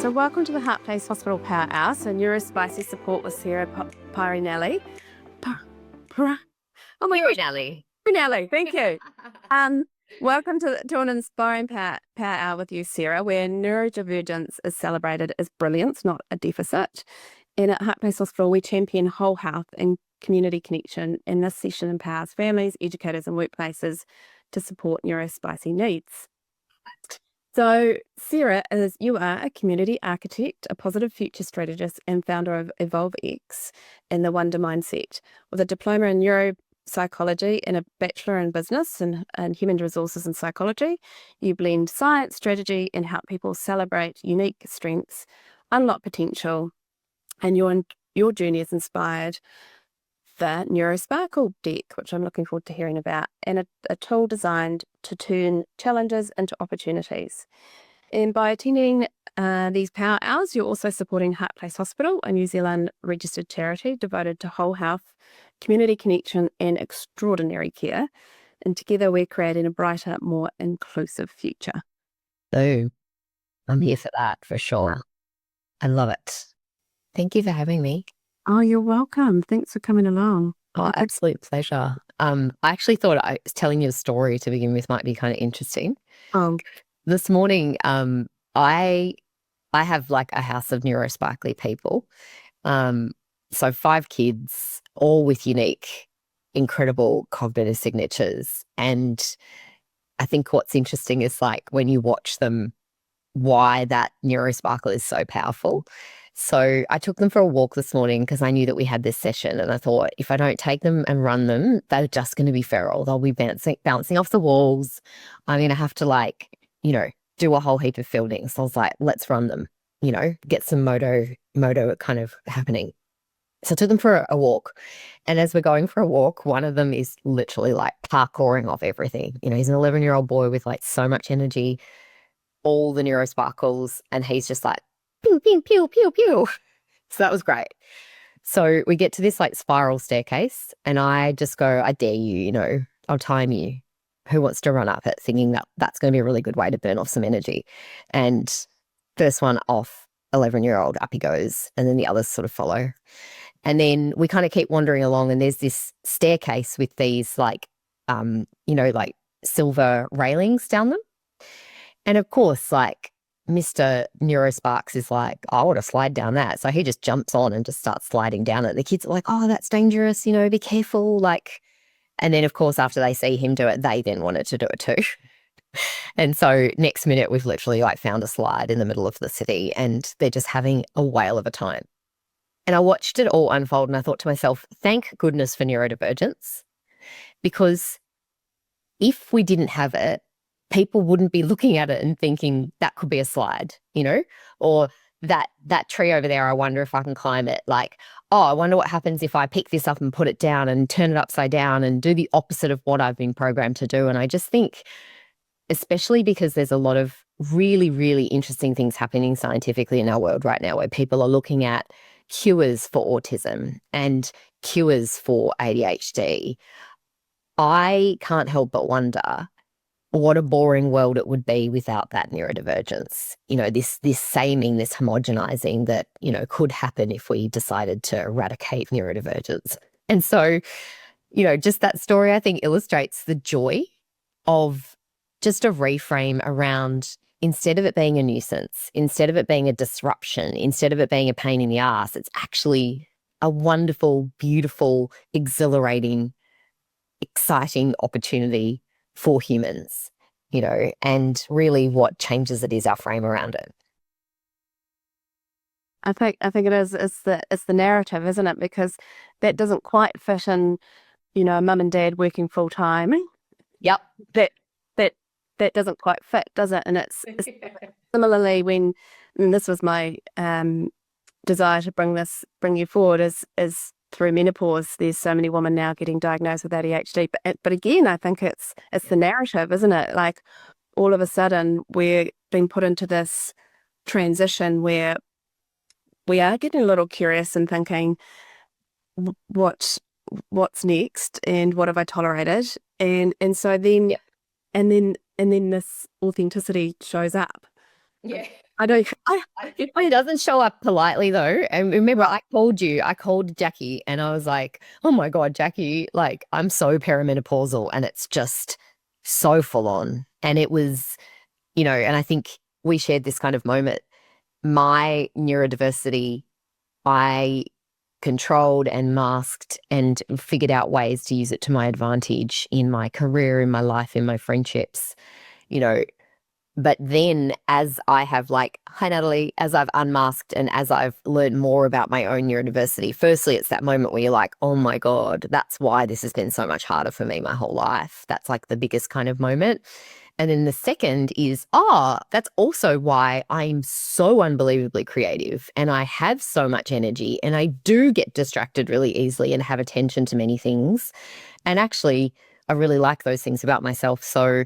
So welcome to the Heart Place Hospital Power Hour. So Neurospicy support with Sarah Pirie-Nally. Oh my gosh, Pirie-Nally, thank you. Welcome to an inspiring power hour with you, Sarah, where neurodivergence is celebrated as brilliance, not a deficit. And at Heart Place Hospital, we champion whole health and community connection. And this session empowers families, educators, and workplaces to support neurospicy needs. So, Sarah, you are a community architect, a positive future strategist, and founder of EvolveX and the Wonder Mindset. With a diploma in neuropsychology and a bachelor in business and human resources and psychology, you blend science, strategy, and help people celebrate unique strengths, unlock potential, and your journey has inspired the NeuroSparkle Deck, which I'm looking forward to hearing about, and a tool designed to turn challenges into opportunities. And by attending these power hours, you're also supporting Heart Place Hospital, a New Zealand registered charity devoted to whole health, community connection, and extraordinary care. And together we're creating a brighter, more inclusive future. So I'm here for that, for sure. I love it. Thank you for having me. Oh, you're welcome. Thanks for coming along. Oh, absolute pleasure. I actually thought I was telling you a story to begin with might be kind of interesting. This morning, I have like a house of neurosparkly people. So 5 kids, all with unique, incredible cognitive signatures. And I think what's interesting is like when you watch them, why that neurosparkle is so powerful. So I took them for a walk this morning because I knew that we had this session, and I thought if I don't take them and run them, they're just going to be feral. They'll be bouncing off the walls. I'm going to have to do a whole heap of fielding. So I was like, let's run them, get some moto kind of happening. So I took them for a walk, and as we're going for a walk, one of them is literally like parkouring off everything. He's an 11-year-old boy with like so much energy, all the neurosparkles, and he's just like, pew, pew, pew, pew, pew. So that was great. So we get to this like spiral staircase, and I just go, I dare you, I'll time you. Who wants to run up it, thinking that that's going to be a really good way to burn off some energy? And first one off, 11-year-old, up he goes, and then the others sort of follow. And then we kind of keep wandering along, and there's this staircase with these like silver railings down them. And of course, like Mr. Neurosparks is like, I want to slide down that. So he just jumps on and just starts sliding down it. The kids are like, oh, that's dangerous, be careful. And then of course, after they see him do it, they then wanted to do it too. And so next minute, we've literally like found a slide in the middle of the city, and they're just having a whale of a time. And I watched it all unfold, and I thought to myself, thank goodness for neurodivergence, because if we didn't have it, people wouldn't be looking at it and thinking that could be a slide, or that tree over there, I wonder if I can climb it. Like, oh, I wonder what happens if I pick this up and put it down and turn it upside down and do the opposite of what I've been programmed to do. And I just think, especially because there's a lot of really, really interesting things happening scientifically in our world right now, where people are looking at cures for autism and cures for ADHD. I can't help but wonder what a boring world it would be without that neurodivergence. This saming, this homogenizing that, could happen if we decided to eradicate neurodivergence. And so, just that story, I think, illustrates the joy of just a reframe around, instead of it being a nuisance, instead of it being a disruption, instead of it being a pain in the ass, it's actually a wonderful, beautiful, exhilarating, exciting opportunity for humans, and really what changes it is our frame around it. I think it is. It's the narrative, isn't it? Because that doesn't quite fit in, a mum and dad working full time. Yep. That doesn't quite fit, does it? And it's similarly and this was my desire to bring you forward is through menopause. There's so many women now getting diagnosed with ADHD, but again, I think it's the narrative, isn't it? Like all of a sudden we're being put into this transition where we are getting a little curious and thinking, what's next, and what have I tolerated, and so then, and then this authenticity shows up. Yeah. I don't. It doesn't show up politely though. And remember, I called Jackie and I was like, oh my God, Jackie, like I'm so perimenopausal and it's just so full on. And it was, and I think we shared this kind of moment. My neurodiversity, I controlled and masked and figured out ways to use it to my advantage in my career, in my life, in my friendships, you know, but then as I have hi Natalie, as I've unmasked and as I've learned more about my own neurodiversity, firstly, it's that moment where you're like, oh my God, that's why this has been so much harder for me my whole life. That's like the biggest kind of moment. And then the second is, that's also why I'm so unbelievably creative and I have so much energy and I do get distracted really easily and have attention to many things. And actually, I really like those things about myself. So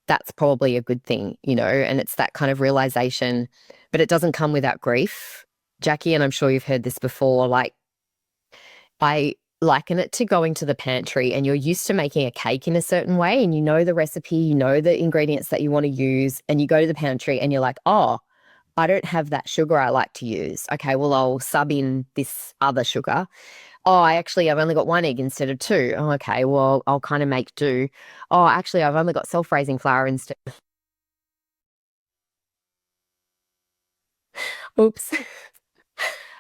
that's probably a good thing, and it's that kind of realization, but it doesn't come without grief. Jackie, and I'm sure you've heard this before, I liken it to going to the pantry and you're used to making a cake in a certain way and you know the recipe, you know the ingredients that you want to use, and you go to the pantry and you're like, oh, I don't have that sugar I like to use. Okay, well, I'll sub in this other sugar. Oh, I've only got 1 egg instead of 2. Oh, okay, well, I'll kind of make do. Oh, actually, I've only got self-raising flour instead. Oops.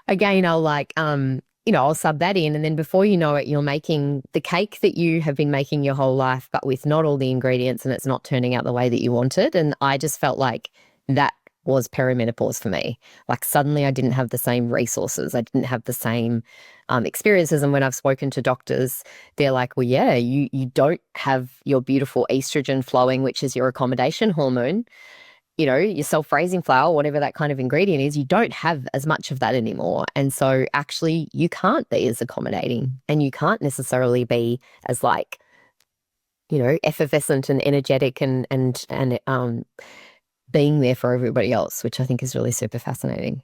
Again, I'll sub that in. And then before you know it, you're making the cake that you have been making your whole life, but with not all the ingredients and it's not turning out the way that you wanted. And I just felt like that was perimenopause for me. Like suddenly I didn't have the same resources. I didn't have the same experiences. And when I've spoken to doctors, they're like, well, yeah, you don't have your beautiful estrogen flowing, which is your accommodation hormone, your self-raising flour, whatever that kind of ingredient is, you don't have as much of that anymore. And so actually you can't be as accommodating and you can't necessarily be as effervescent and energetic and being there for everybody else, which I think is really super fascinating.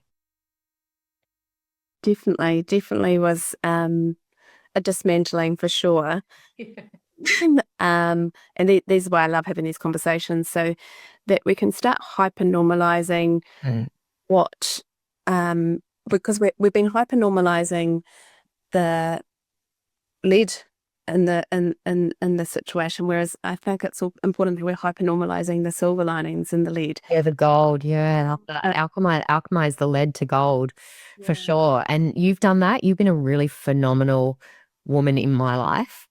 Definitely was a dismantling for sure. And these are why I love having these conversations, so that we can start hyper normalizing what because we've been hyper normalizing the lead in the situation, whereas I think it's important that we're hyper normalizing the silver linings in the lead. Yeah, the gold. Yeah, alchemize the lead to gold for sure. And you've done that. You've been a really phenomenal woman in my life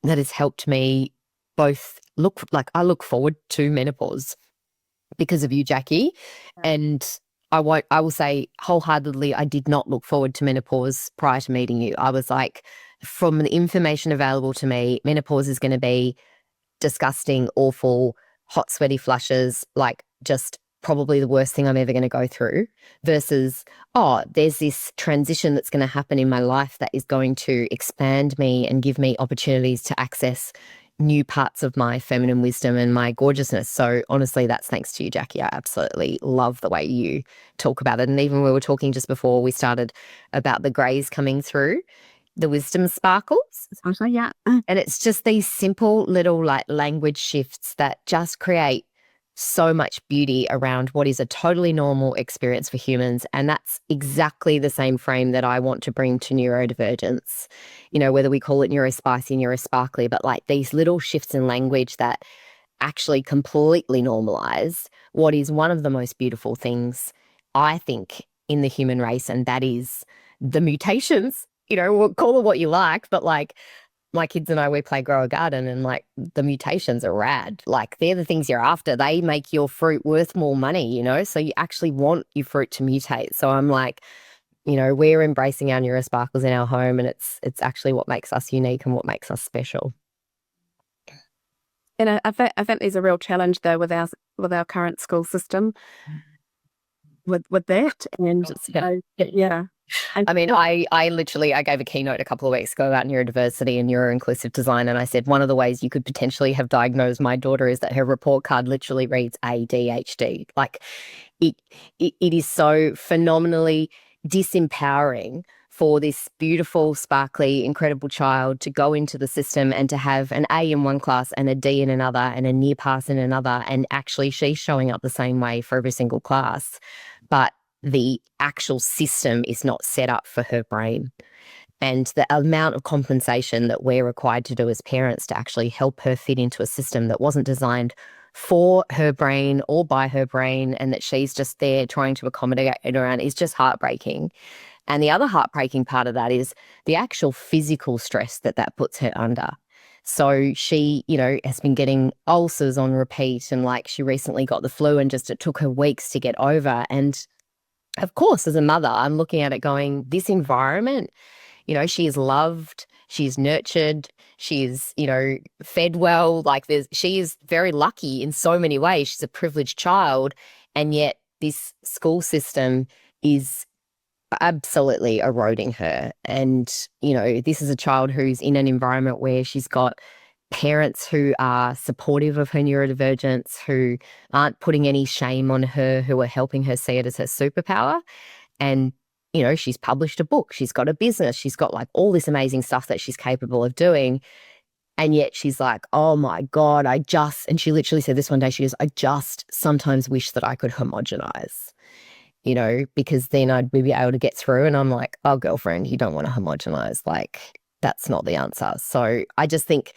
that has helped me both I look forward to menopause because of you, Jackie. And I will say wholeheartedly, I did not look forward to menopause prior to meeting you. I was like, from the information available to me, menopause is going to be disgusting, awful, hot, sweaty flushes, like just probably the worst thing I'm ever going to go through, versus, there's this transition that's going to happen in my life that is going to expand me and give me opportunities to access new parts of my feminine wisdom and my gorgeousness. So honestly, that's thanks to you, Jackie. I absolutely love the way you talk about it. And even we were talking just before we started about the greys coming through, the wisdom sparkles. Yeah. And it's just these simple little language shifts that just create so much beauty around what is a totally normal experience for humans. And that's exactly the same frame that I want to bring to neurodivergence, whether we call it neurospicy, neurosparkly, but these little shifts in language that actually completely normalize what is one of the most beautiful things, I think, in the human race. And that is the mutations. We'll call it what you like, but my kids and I, we play grow a garden and the mutations are rad. They're the things you're after. They make your fruit worth more money, so you actually want your fruit to mutate. So I'm we're embracing our neurosparkles in our home, and it's actually what makes us unique and what makes us special. And I think there's a real challenge though with our current school system with that. And yeah. I mean, I gave a keynote a couple of weeks ago about neurodiversity and neuro-inclusive design, and I said one of the ways you could potentially have diagnosed my daughter is that her report card literally reads ADHD. It is so phenomenally disempowering for this beautiful, sparkly, incredible child to go into the system and to have an A in one class and a D in another and a near pass in another. And actually she's showing up the same way for every single class. But the actual system is not set up for her brain. And the amount of compensation that we're required to do as parents to actually help her fit into a system that wasn't designed for her brain or by her brain, and that she's just there trying to accommodate it around, is just heartbreaking. And the other heartbreaking part of that is the actual physical stress that that puts her under. So she, you know, has been getting ulcers on repeat, and like she recently got the flu and just it took her weeks to get over. And of course, as a mother, I'm looking at it going, this environment, you know, she is loved, she's nurtured, she's, you know, fed well. Like she is very lucky in so many ways. She's a privileged child. And yet this school system is absolutely eroding her. And, you know, this is a child who's in an environment where she's got parents who are supportive of her neurodivergence, who aren't putting any shame on her, who are helping her see it as her superpower. And, you know, she's published a book, she's got a business, she's got like all this amazing stuff that she's capable of doing. And yet she's like, oh my God, and she literally said this one day, she goes, I just sometimes wish that I could homogenize, you know, because then I'd be able to get through. And I'm like, oh, girlfriend, you don't want to homogenize. Like, that's not the answer. So I just think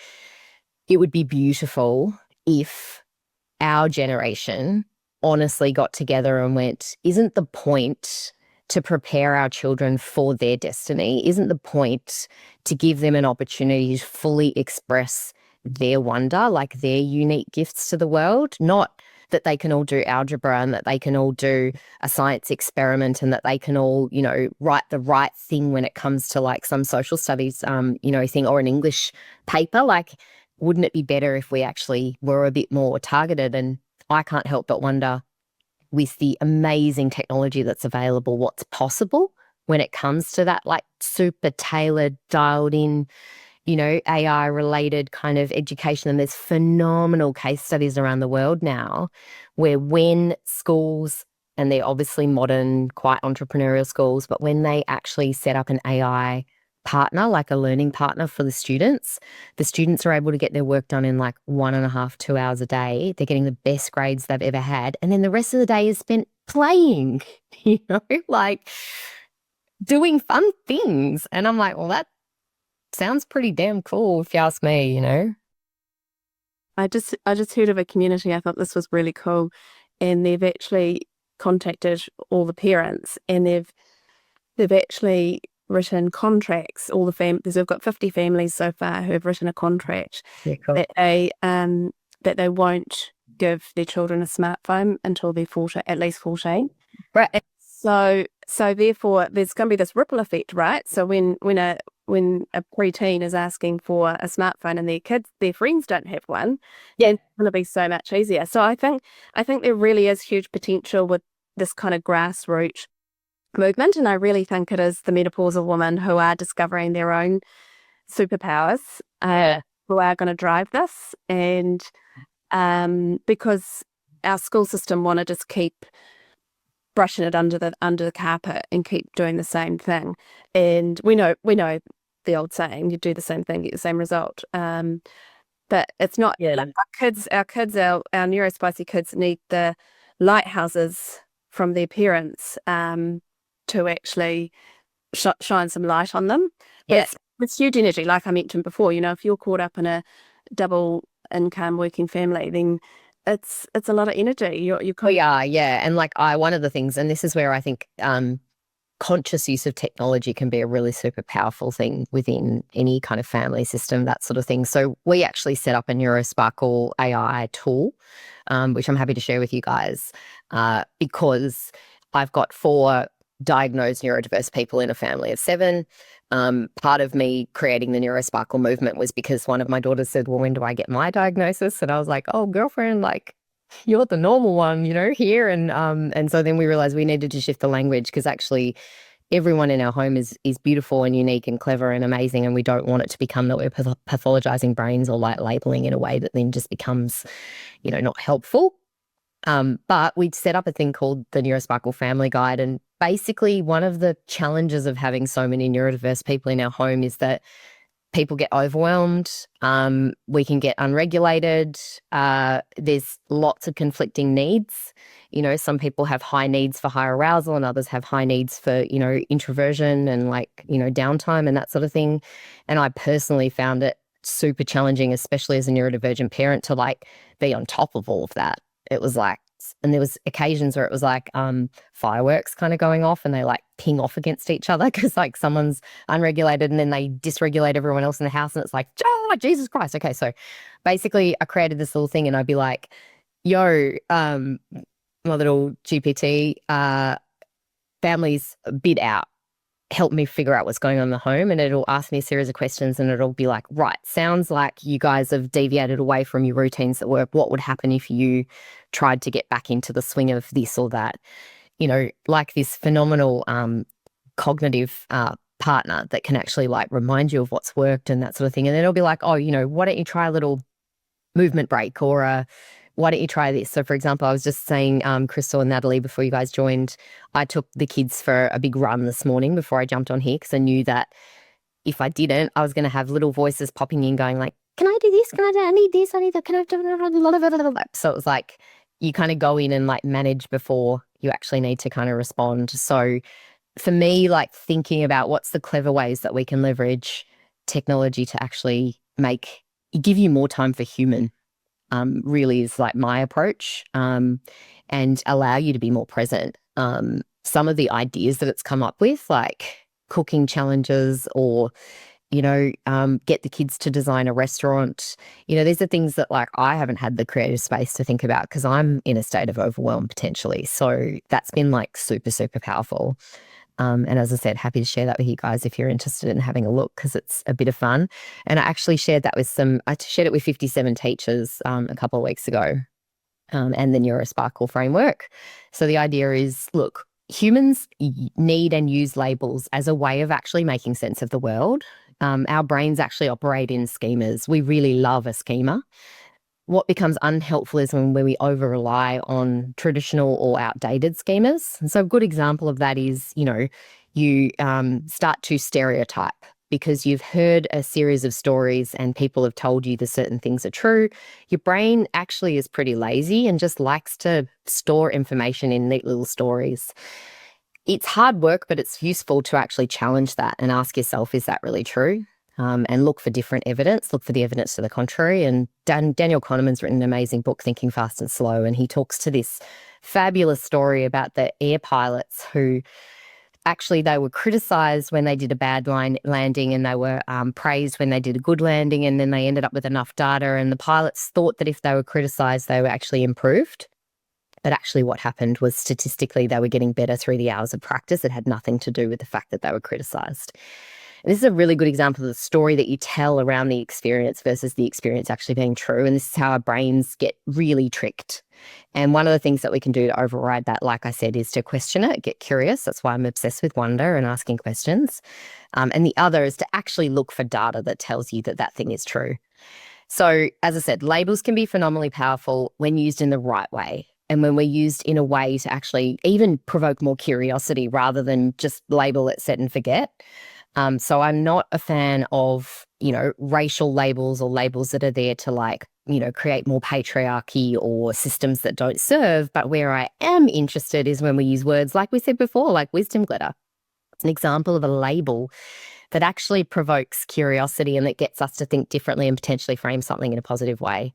it would be beautiful if our generation honestly got together and went, isn't the point to prepare our children for their destiny? Isn't the point to give them an opportunity to fully express their wonder, like their unique gifts to the world? Not that they can all do algebra and that they can all do a science experiment and that they can all, you know, write the right thing when it comes to like some social studies, you know, thing, or an English paper. Like, wouldn't it be better if we actually were a bit more targeted? And I can't help but wonder, with the amazing technology that's available, what's possible when it comes to that like super tailored, dialed in, you know, AI related kind of education. And there's phenomenal case studies around the world now where when schools, and they're obviously modern, quite entrepreneurial schools, but when they actually set up an AI partner, like a learning partner for the students are able to get their work done in like 1.5, 2 hours a day. They're getting the best grades they've ever had. And then the rest of the day is spent playing, you know, like doing fun things. And I'm like, well, that sounds pretty damn cool if you ask me, you know. I just heard of a community. I thought this was really cool, and they've actually contacted all the parents, and they've actually written contracts. All the they've got 50 families so far who have written a contract Cool. that they won't give their children a smartphone until they're at least 14. Right. And so therefore there's going to be this ripple effect, right? So when a preteen is asking for a smartphone and their friends don't have one, then it's going to be so much easier. So I think there really is huge potential with this kind of grassroots movement, and I really think it is the menopausal women who are discovering their own superpowers who are going to drive this. And because our school system want to just keep brushing it under the carpet and keep doing the same thing, and we know the old saying, you do the same thing, get the same result. But it's not. Yeah. Like our Neurospicy kids need the lighthouses from their parents to actually shine some light on them. Yeah. It's huge energy, like I mentioned before. You know, if you're caught up in a double income working family, then it's a lot of energy. You Oh yeah. And like one of the things, and this is where I think conscious use of technology can be a really super powerful thing within any kind of family system, that sort of thing. So we actually set up a NeuroSparkle AI tool, which I'm happy to share with you guys, because I've got 4 diagnosed neurodiverse people in a family of 7. Part of me creating the NeuroSparkle movement was because one of my daughters said, well, when do I get my diagnosis? And I was like, oh, girlfriend, like, you're the normal one, you know, here. And so then we realized we needed to shift the language, because actually everyone in our home is beautiful and unique and clever and amazing. And we don't want it to become that we're pathologizing brains or like labeling in a way that then just becomes, you know, not helpful. But we'd set up a thing called the NeuroSparkle Family Guide, and basically one of the challenges of having so many neurodiverse people in our home is that people get overwhelmed. We can get unregulated. There's lots of conflicting needs. You know, some people have high needs for high arousal and others have high needs for, you know, introversion and like, you know, downtime and that sort of thing. And I personally found it super challenging, especially as a neurodivergent parent, to like be on top of all of that. It was like, and there was occasions where it was like fireworks kind of going off and they like ping off against each other because like someone's unregulated and then they dysregulate everyone else in the house and it's like, oh, Jesus Christ. Okay, so basically I created this little thing and I'd be like, yo, my little GPT, family's a bit out. Help me figure out what's going on in the home. And it'll ask me a series of questions and it'll be like, right, sounds like you guys have deviated away from your routines that work. What would happen if you tried to get back into the swing of this or that? You know, like this phenomenal cognitive partner that can actually like remind you of what's worked and that sort of thing. And then it'll be like, oh, you know, why don't you try a little movement break or why don't you try this? So, for example, I was just saying, Crystal and Natalie, before you guys joined, I took the kids for a big run this morning before I jumped on here because I knew that if I didn't, I was going to have little voices popping in going like, can I do this? Can I do, I need this, I need that, can I do that? So it was like, you kind of go in and like manage before you actually need to kind of respond. So for me, like thinking about what's the clever ways that we can leverage technology to actually give you more time for human. Really is like my approach, and allow you to be more present. Some of the ideas that it's come up with, like cooking challenges or, you know, get the kids to design a restaurant. You know, these are things that like I haven't had the creative space to think about because I'm in a state of overwhelm potentially. So that's been like super, super powerful. And as I said, happy to share that with you guys if you're interested in having a look because it's a bit of fun. And I actually shared that with I shared it with 57 teachers a couple of weeks ago and the NeuroSparkle framework. So the idea is, look, humans need and use labels as a way of actually making sense of the world. Our brains actually operate in schemas. We really love a schema. What becomes unhelpful is when we over-rely on traditional or outdated schemas. And so a good example of that is, you know, you start to stereotype because you've heard a series of stories and people have told you that certain things are true. Your brain actually is pretty lazy and just likes to store information in neat little stories. It's hard work, but it's useful to actually challenge that and ask yourself, is that really true? And look for different evidence, look for the evidence to the contrary. And Daniel Kahneman's written an amazing book, Thinking Fast and Slow, and he talks to this fabulous story about the air pilots who actually they were criticized when they did a bad landing and they were praised when they did a good landing, and then they ended up with enough data and the pilots thought that if they were criticized, they were actually improved. But actually what happened was statistically they were getting better through the hours of practice. It had nothing to do with the fact that they were criticized. And this is a really good example of the story that you tell around the experience versus the experience actually being true. And this is how our brains get really tricked. And one of the things that we can do to override that, like I said, is to question it, get curious. That's why I'm obsessed with wonder and asking questions. And the other is to actually look for data that tells you that that thing is true. So as I said, labels can be phenomenally powerful when used in the right way. And when we're used in a way to actually even provoke more curiosity rather than just label it, set and forget. So I'm not a fan of, you know, racial labels or labels that are there to like, you know, create more patriarchy or systems that don't serve. But where I am interested is when we use words, like we said before, like wisdom glitter. It's an example of a label that actually provokes curiosity and that gets us to think differently and potentially frame something in a positive way.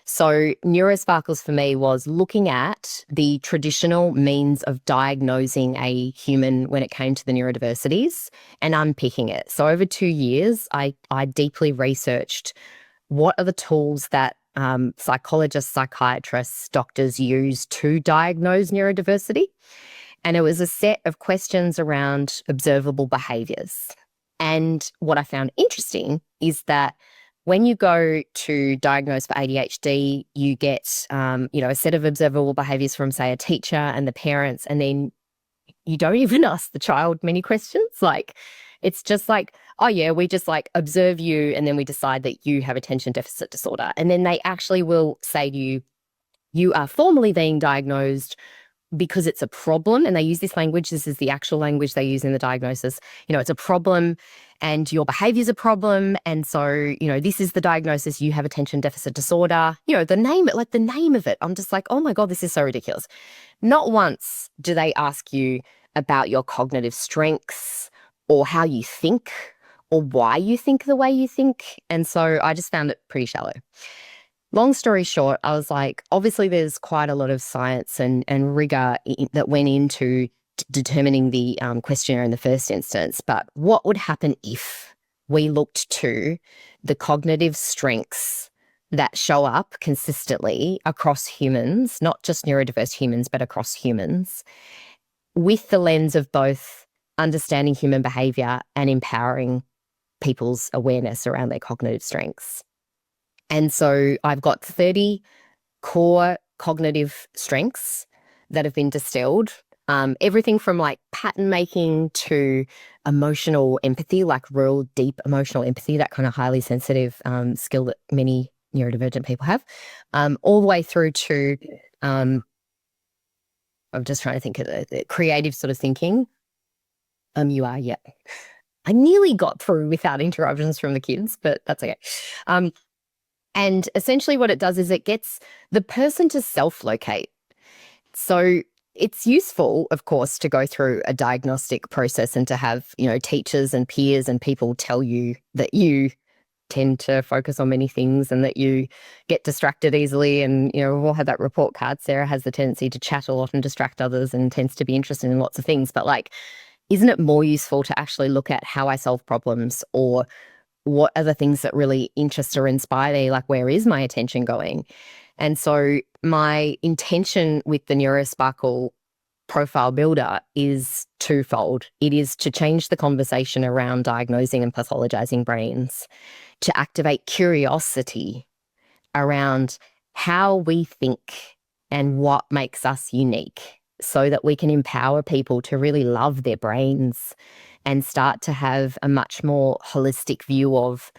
So NeuroSparkles for me was looking at the traditional means of diagnosing a human when it came to the neurodiversities and unpicking it. So over 2 years, I deeply researched what are the tools that psychologists, psychiatrists, doctors use to diagnose neurodiversity. And it was a set of questions around observable behaviours. And what I found interesting is that when you go to diagnose for ADHD, you get, you know, a set of observable behaviours from, say, a teacher and the parents, and then you don't even ask the child many questions. Like, it's just like, oh yeah, we just like observe you and then we decide that you have attention deficit disorder. And then they actually will say to you, you are formally being diagnosed because it's a problem, and they use this language. This is the actual language they use in the diagnosis. It's a problem and your behavior is a problem. And so, this is the diagnosis. You have attention deficit disorder. The name of it. I'm just like, oh my God, this is so ridiculous. Not once do they ask you about your cognitive strengths or how you think or why you think the way you think. And so I just found it pretty shallow. Long story short, I was like, obviously there's quite a lot of science and rigor that went into determining the questionnaire in the first instance. But what would happen if we looked to the cognitive strengths that show up consistently across humans, not just neurodiverse humans, but across humans, with the lens of both understanding human behavior and empowering people's awareness around their cognitive strengths? And so I've got 30 core cognitive strengths that have been distilled. Everything from like pattern making to emotional empathy, like real deep emotional empathy, that kind of highly sensitive skill that many neurodivergent people have, all the way through to, I'm just trying to think of the creative sort of thinking. You are, yeah. I nearly got through without interruptions from the kids, but that's okay. And essentially what it does is it gets the person to self-locate. So it's useful, of course, to go through a diagnostic process and to have, teachers and peers and people tell you that you tend to focus on many things and that you get distracted easily. And, we've all had that report card. Sarah has the tendency to chat a lot and distract others and tends to be interested in lots of things. But isn't it more useful to actually look at how I solve problems, or what are the things that really interest or inspire me? Like, where is my attention going? And so my intention with the NeuroSparkle profile builder is twofold. It is to change the conversation around diagnosing and pathologizing brains, to activate curiosity around how we think and what makes us unique, so that we can empower people to really love their brains and start to have a much more holistic view of,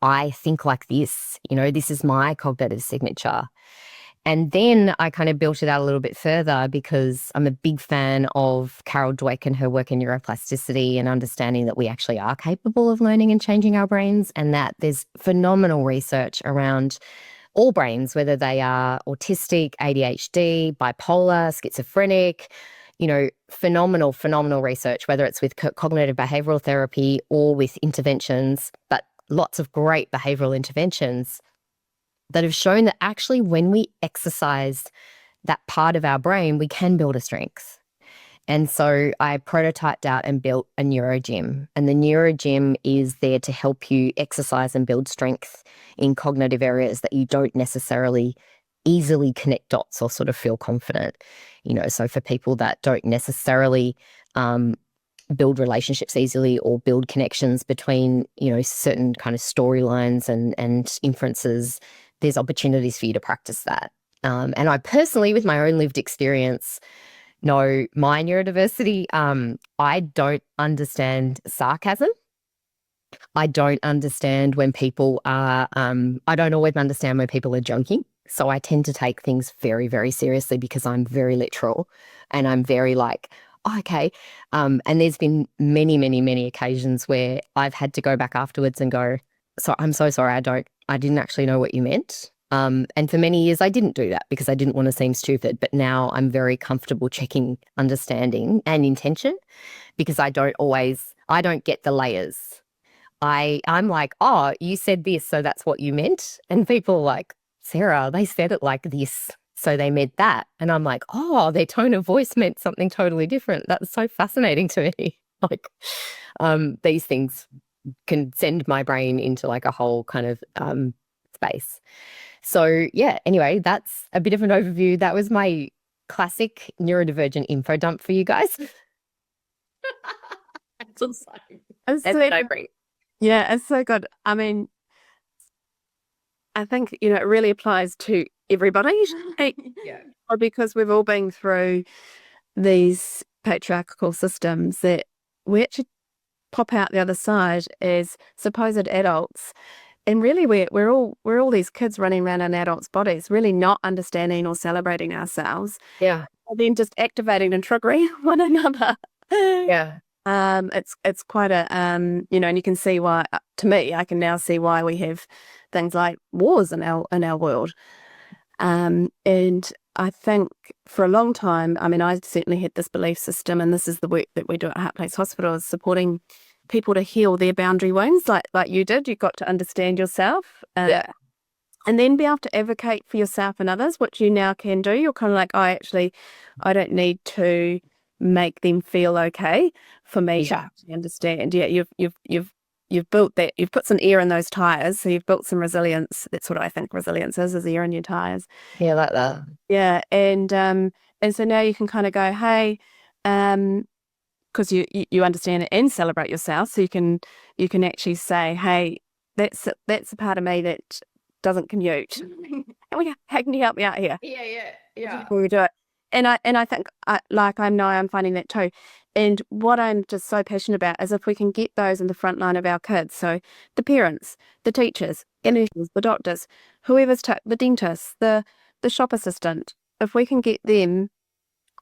I think like this, this is my cognitive signature. And then I kind of built it out a little bit further because I'm a big fan of Carol Dweck and her work in neuroplasticity and understanding that we actually are capable of learning and changing our brains, and that there's phenomenal research around all brains, whether they are autistic, ADHD, bipolar, schizophrenic, phenomenal research, whether it's with cognitive behavioral therapy or with interventions, but lots of great behavioral interventions that have shown that actually when we exercise that part of our brain, we can build a strength. And so I prototyped out and built a neurogym. And the neurogym is there to help you exercise and build strength in cognitive areas that you don't necessarily easily connect dots or sort of feel confident. So for people that don't necessarily build relationships easily or build connections between, certain kind of storylines and inferences, there's opportunities for you to practice that. And I personally, with my own lived experience, know my neurodiversity. I don't understand sarcasm. I don't understand when people are, I don't always understand when people are joking. So I tend to take things very, very seriously because I'm very literal and I'm very like, oh, okay. And there's been many, many, many occasions where I've had to go back afterwards and go, so I'm so sorry. I didn't actually know what you meant. And for many years, I didn't do that because I didn't want to seem stupid. But now I'm very comfortable checking understanding and intention because I don't get the layers. I'm like, oh, you said this, so that's what you meant. And people are like, Sarah, they said it like this, so they meant that. And I'm like, oh, their tone of voice meant something totally different. That's so fascinating to me. These things can send my brain into like a whole kind of space. So yeah, anyway, that's a bit of an overview. That was my classic neurodivergent info dump for you guys. That's what I bring. Yeah, it's so good. I mean, I think, it really applies to everybody. Yeah. Because we've all been through these patriarchal systems that we actually pop out the other side as supposed adults. And really, we're all these kids running around in adults' bodies, really not understanding or celebrating ourselves. Yeah. then just activating and triggering one another. Yeah. It's quite a you know, and you can see why. To me, I can now see why we have things like wars in our world. And I think for a long time, I mean, I certainly had this belief system, and this is the work that we do at Heart Place Hospital, is supporting people to heal their boundary wounds, like you did. You got to understand yourself, and then be able to advocate for yourself and others, which you now can do. You're kind of like, I don't need to make them feel okay for me to actually understand. Yeah, you've built that. You've put some air in those tires, so you've built some resilience. That's what I think resilience is air in your tires. Yeah, like that. Yeah, and so now you can kind of go, hey, because you understand it and celebrate yourself, so you can actually say, hey, that's a part of me that doesn't commute. How can you help me out here? Yeah. We do it. And I think I'm finding that too. And what I'm just so passionate about is if we can get those in the front line of our kids. So the parents, the teachers, the nurses, the doctors, whoever's the dentist, the shop assistant, if we can get them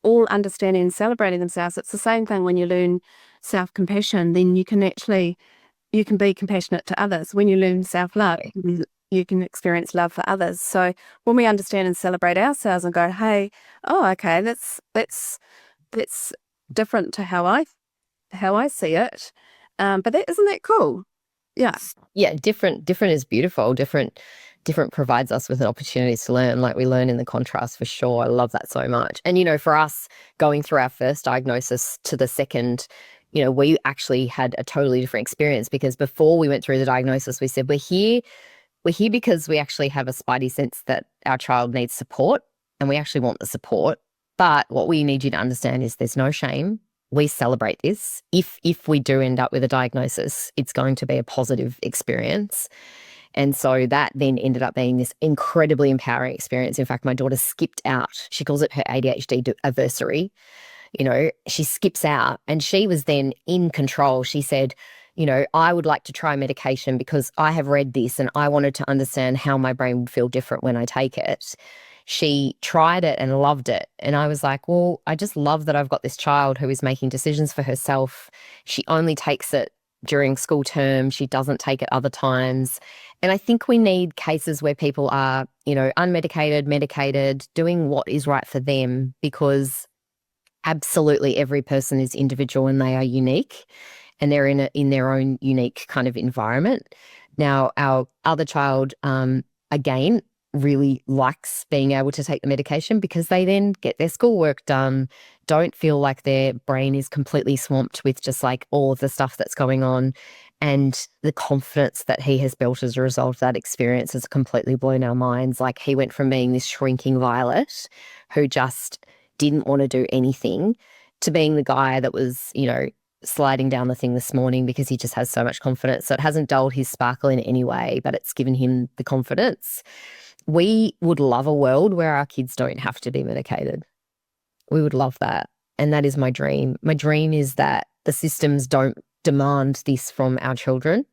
all understanding and celebrating themselves, it's the same thing when you learn self-compassion, then you can be compassionate to others. When you learn self-love, you can experience love for others. So when we understand and celebrate ourselves and go, hey, oh, okay, that's different to how I see it. But isn't that cool? Yeah. Yeah, different is beautiful. Different provides us with an opportunity to learn, like we learn in the contrast for sure. I love that so much. And, you know, for us going through our first diagnosis to the second, you know, we actually had a totally different experience, because before we went through the diagnosis, we said, we're here because we actually have a spidey sense that our child needs support, and we actually want the support. But what we need you to understand is there's no shame. We celebrate this. If we do end up with a diagnosis, it's going to be a positive experience. And so that then ended up being this incredibly empowering experience. In fact, my daughter skipped out. She calls it her ADHD anniversary. You know, she skips out, and she was then in control. She said, you know, I would like to try medication because I have read this and I wanted to understand how my brain would feel different when I take it. She tried it and loved it. And I was like, well, I just love that I've got this child who is making decisions for herself. She only takes it during school term. She doesn't take it other times. And I think we need cases where people are, you know, unmedicated, medicated, doing what is right for them, because absolutely every person is individual and they are unique, and they're in their own unique kind of environment. Now, our other child, again, really likes being able to take the medication because they then get their schoolwork done, don't feel like their brain is completely swamped with just like all of the stuff that's going on. And the confidence that he has built as a result of that experience has completely blown our minds. Like, he went from being this shrinking violet who just didn't want to do anything to being the guy that was, you know, sliding down the thing this morning because he just has so much confidence. So it hasn't dulled his sparkle in any way, but it's given him the confidence. We would love a world where our kids don't have to be medicated. We would love that. And that is my dream. My dream is that the systems don't demand this from our children.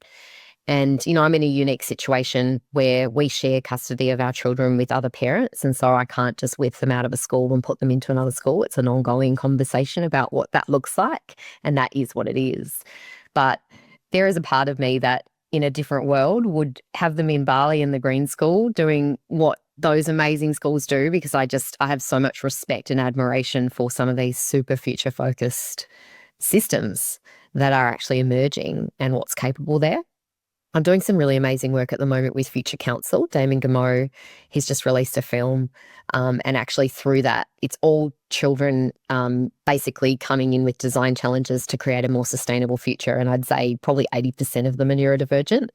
And, you know, I'm in a unique situation where we share custody of our children with other parents. And so I can't just whip them out of a school and put them into another school. It's an ongoing conversation about what that looks like. And that is what it is. But there is a part of me that in a different world would have them in Bali in the green school doing what those amazing schools do, because I have so much respect and admiration for some of these super future focused systems that are actually emerging and what's capable there. I'm doing some really amazing work at the moment with Future Council. Damon Gameau, he's just released a film. And actually through that, it's all children basically coming in with design challenges to create a more sustainable future. And I'd say probably 80% of them are neurodivergent.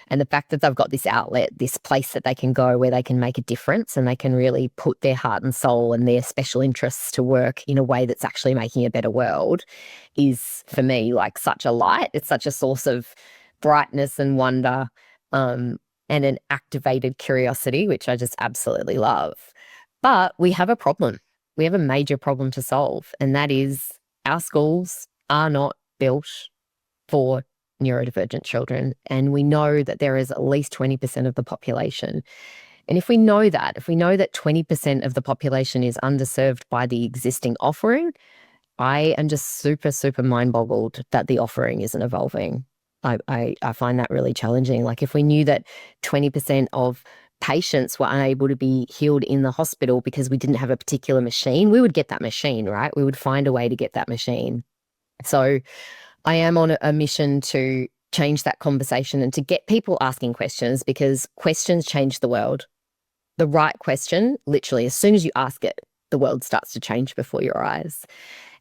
And the fact that they've got this outlet, this place that they can go where they can make a difference and they can really put their heart and soul and their special interests to work in a way that's actually making a better world is, for me, like such a light. It's such a source of brightness and wonder, and an activated curiosity, which I just absolutely love. But we have a problem. We have a major problem to solve, and that is our schools are not built for neurodivergent children. And we know that there is at least 20% of the population And if we know that 20% of the population is underserved by the existing offering, I am just super, super mind boggled that the offering isn't evolving. I find that really challenging. Like if we knew that 20% of patients were unable to be healed in the hospital because we didn't have a particular machine, we would get that machine, right? We would find a way to get that machine. So I am on a mission to change that conversation and to get people asking questions, because questions change the world. The right question, literally, as soon as you ask it, the world starts to change before your eyes.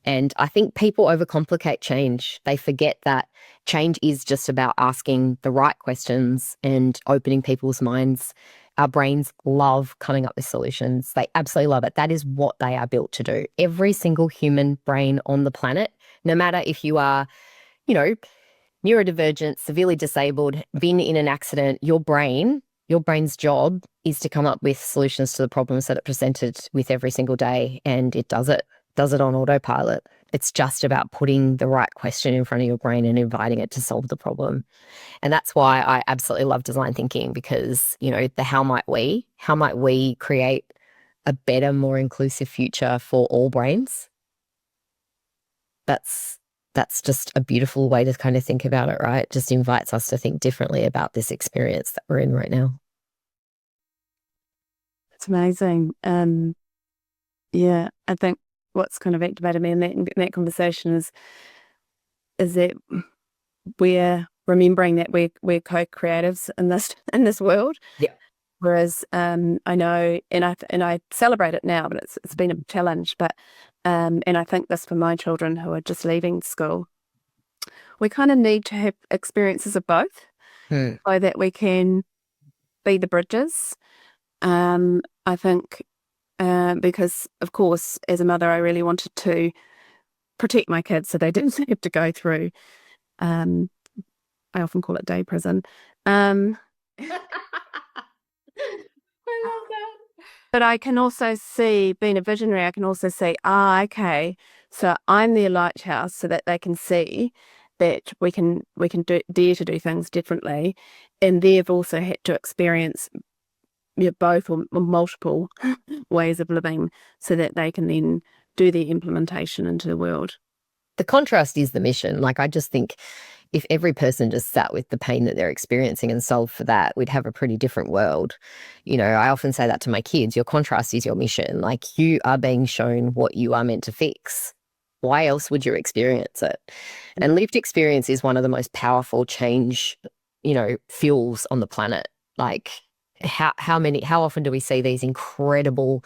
And I think people overcomplicate change. They forget that change is just about asking the right questions and opening people's minds. Our brains love coming up with solutions. They absolutely love it. That is what they are built to do. Every single human brain on the planet, no matter if you are, you know, neurodivergent, severely disabled, been in an accident, your brain's job is to come up with solutions to the problems that it presented with every single day. And it does it on autopilot. It's just about putting the right question in front of your brain and inviting it to solve the problem. And that's why I absolutely love design thinking, because, the how might we create a better, more inclusive future for all brains? That's just a beautiful way to kind of think about it, right? It just invites us to think differently about this experience that we're in right now. It's amazing. Yeah, I think what's kind of activated me in that conversation is that we're remembering that we're co-creatives in this world. Yeah. Whereas I know, and I celebrate it now, but it's been a challenge. But and I think this for my children who are just leaving school, we kind of need to have experiences of both, so that we can be the bridges. I think because, of course, as a mother, I really wanted to protect my kids so they didn't have to go through. I often call it day prison. I love that. But I can also see, being a visionary, I can also see, okay, so I'm their lighthouse so that they can see that we can dare to do things differently. And they've also had to experience both or multiple ways of living so that they can then do their implementation into the world. The contrast is the mission. Like, I just think if every person just sat with the pain that they're experiencing and solved for that, we'd have a pretty different world. I often say that to my kids. Your contrast is your mission. Like, you are being shown what you are meant to fix. Why else would you experience it? And lived experience is one of the most powerful change, fuels on the planet. Like, how often do we see these incredible,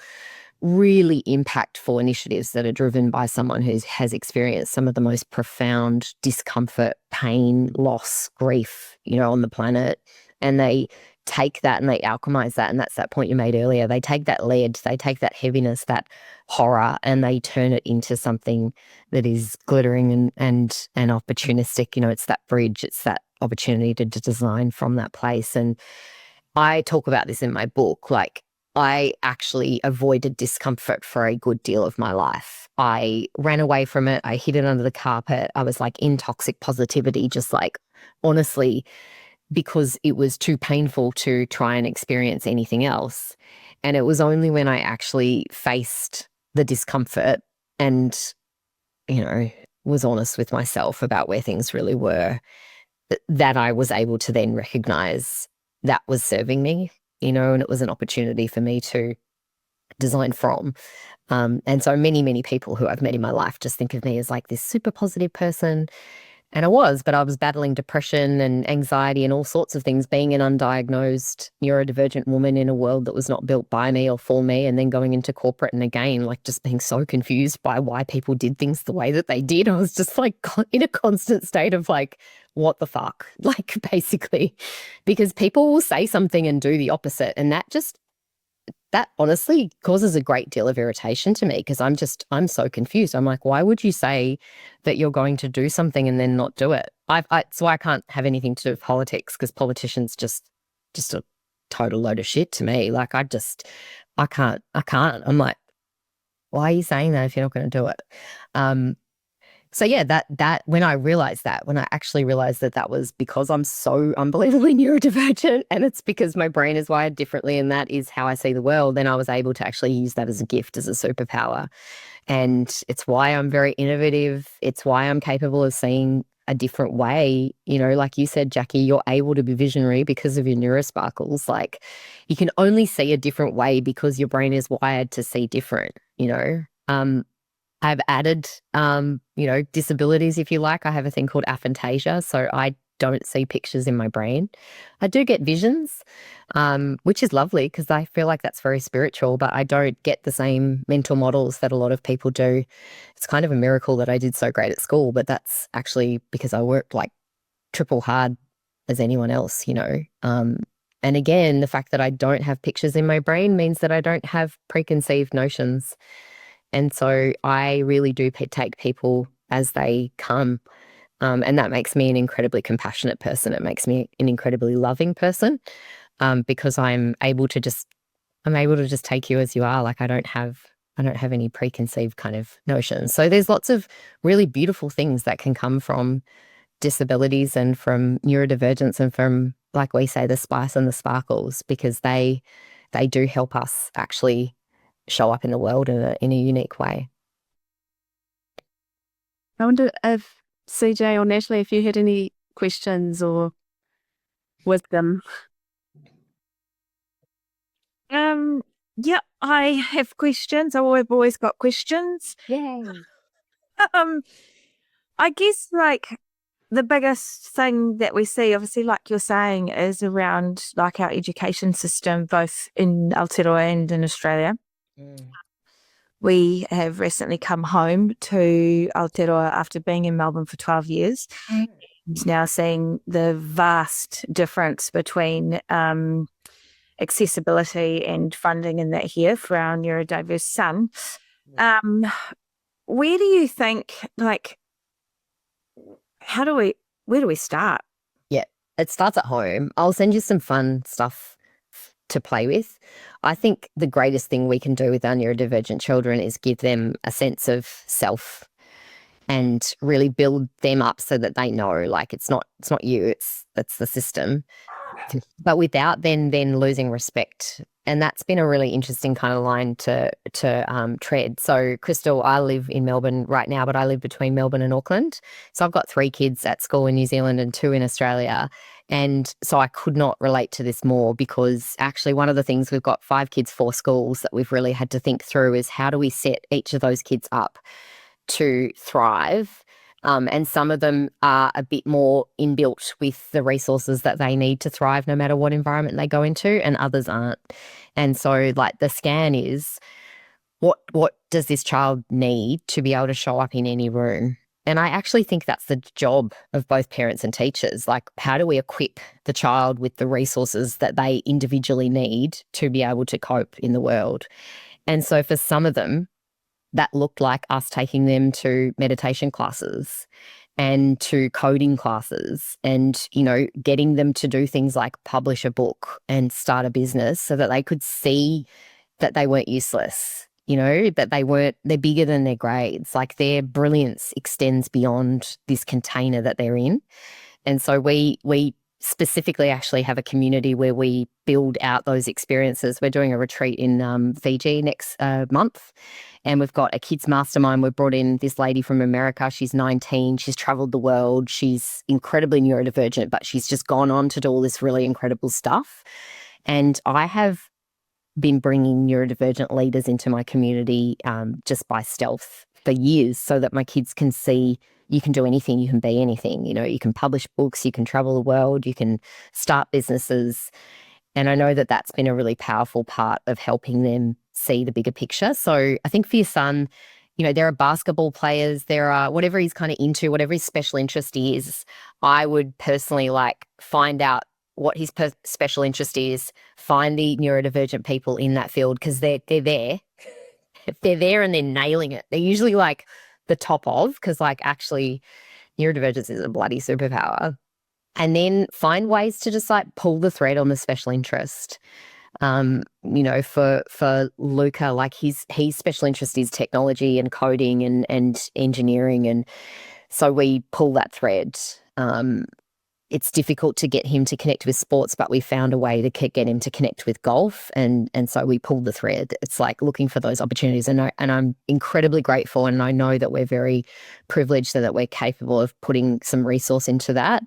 really impactful initiatives that are driven by someone who has experienced some of the most profound discomfort, pain, loss, grief, on the planet. And they take that and they alchemize that. And that's that point you made earlier. They take that lead, they take that heaviness, that horror, and they turn it into something that is glittering and opportunistic. It's that bridge, it's that opportunity to design from that place. And I talk about this in my book. Like, I actually avoided discomfort for a good deal of my life. I ran away from it. I hid it under the carpet. I was like in toxic positivity, just like, honestly, because it was too painful to try and experience anything else. And it was only when I actually faced the discomfort and, was honest with myself about where things really were, that I was able to then recognize that was serving me, and it was an opportunity for me to design from. And so many people who I've met in my life just think of me as like this super positive person. And I was battling depression and anxiety and all sorts of things, being an undiagnosed neurodivergent woman in a world that was not built by me or for me, and then going into corporate and again, like, just being so confused by why people did things the way that they did. I was just like in a constant state of like, what the fuck? Like, basically, because people will say something and do the opposite. And that honestly causes a great deal of irritation to me, because I'm so confused. I'm like, why would you say that you're going to do something and then not do it? So I can't have anything to do with politics, because politicians just a total load of shit to me. Like, I can't. I'm like, why are you saying that if you're not going to do it? So yeah, that when I actually realized that that was because I'm so unbelievably neurodivergent and it's because my brain is wired differently and that is how I see the world, then I was able to actually use that as a gift, as a superpower. And it's why I'm very innovative. It's why I'm capable of seeing a different way. You know, like you said, Jackie, you're able to be visionary because of your neurosparkles. Like you can only see a different way because your brain is wired to see different, you know. I've added, disabilities, if you like. I have a thing called aphantasia, so I don't see pictures in my brain. I do get visions, which is lovely because I feel like that's very spiritual, but I don't get the same mental models that a lot of people do. It's kind of a miracle that I did so great at school, but that's actually because I worked like triple hard as anyone else, you know. And again, the fact that I don't have pictures in my brain means that I don't have preconceived notions. And so I really do take people as they come. And that makes me an incredibly compassionate person. It makes me an incredibly loving person, because I'm able to just take you as you are. Like I don't have any preconceived kind of notions. So there's lots of really beautiful things that can come from disabilities and from neurodivergence and from, like we say, the spice and the sparkles, because they do help us actually show up in the world in a unique way. I wonder if CJ or Natalie, if you had any questions or wisdom. Yeah, I have questions. I've always got questions. Yay. I guess like the biggest thing that we see, obviously, like you're saying, is around like our education system, both in Aotearoa and in Australia. We have recently come home to Aotearoa after being in Melbourne for 12 years. Now seeing the vast difference between accessibility and funding in that here for our neurodiverse son. Where do you think, like, where do we start? Yeah, it starts at home. I'll send you some fun stuff to play with. I think the greatest thing we can do with our neurodivergent children is give them a sense of self and really build them up so that they know, like, it's not you, it's the system, but without then losing respect. And that's been a really interesting kind of line to tread. So, Crystal, I live in Melbourne right now, but I live between Melbourne and Auckland. So I've got 3 kids at school in New Zealand and 2 in Australia. And so I could not relate to this more, because actually one of the things, we've got 5 kids, 4 schools, that we've really had to think through is how do we set each of those kids up to thrive. And some of them are a bit more inbuilt with the resources that they need to thrive no matter what environment they go into, and others aren't. And so, like, the scan is, what does this child need to be able to show up in any room? And I actually think that's the job of both parents and teachers. Like, how do we equip the child with the resources that they individually need to be able to cope in the world? And so for some of them, that looked like us taking them to meditation classes and to coding classes and, you know, getting them to do things like publish a book and start a business so that they could see that they weren't useless, you know, that they're bigger than their grades. Like, their brilliance extends beyond this container that they're in. And so we specifically actually have a community where we build out those experiences. We're doing a retreat in Fiji next month, and we've got a kids mastermind. We've brought in this lady from America. She's 19. She's traveled the world. She's incredibly neurodivergent, but she's just gone on to do all this really incredible stuff. And I have been bringing neurodivergent leaders into my community just by stealth for years, so that my kids can see you can do anything, you can be anything. You know, you can publish books, you can travel the world, you can start businesses. And I know that that's been a really powerful part of helping them see the bigger picture. So I think for your son, you know, there are basketball players, there are whatever he's kind of into, whatever his special interest is. I would personally like find out what his special interest is, find the neurodivergent people in that field, because they're there. If they're there and they're nailing it, they're usually like the top of, because like actually neurodivergence is a bloody superpower. And then find ways to just like pull the thread on the special interest. For Luca, like his special interest is technology and coding and engineering, and so we pull that thread. It's difficult to get him to connect with sports, but we found a way to get him to connect with golf, and so we pulled the thread. It's like looking for those opportunities, and I'm incredibly grateful, and I know that we're very privileged that we're capable of putting some resource into that,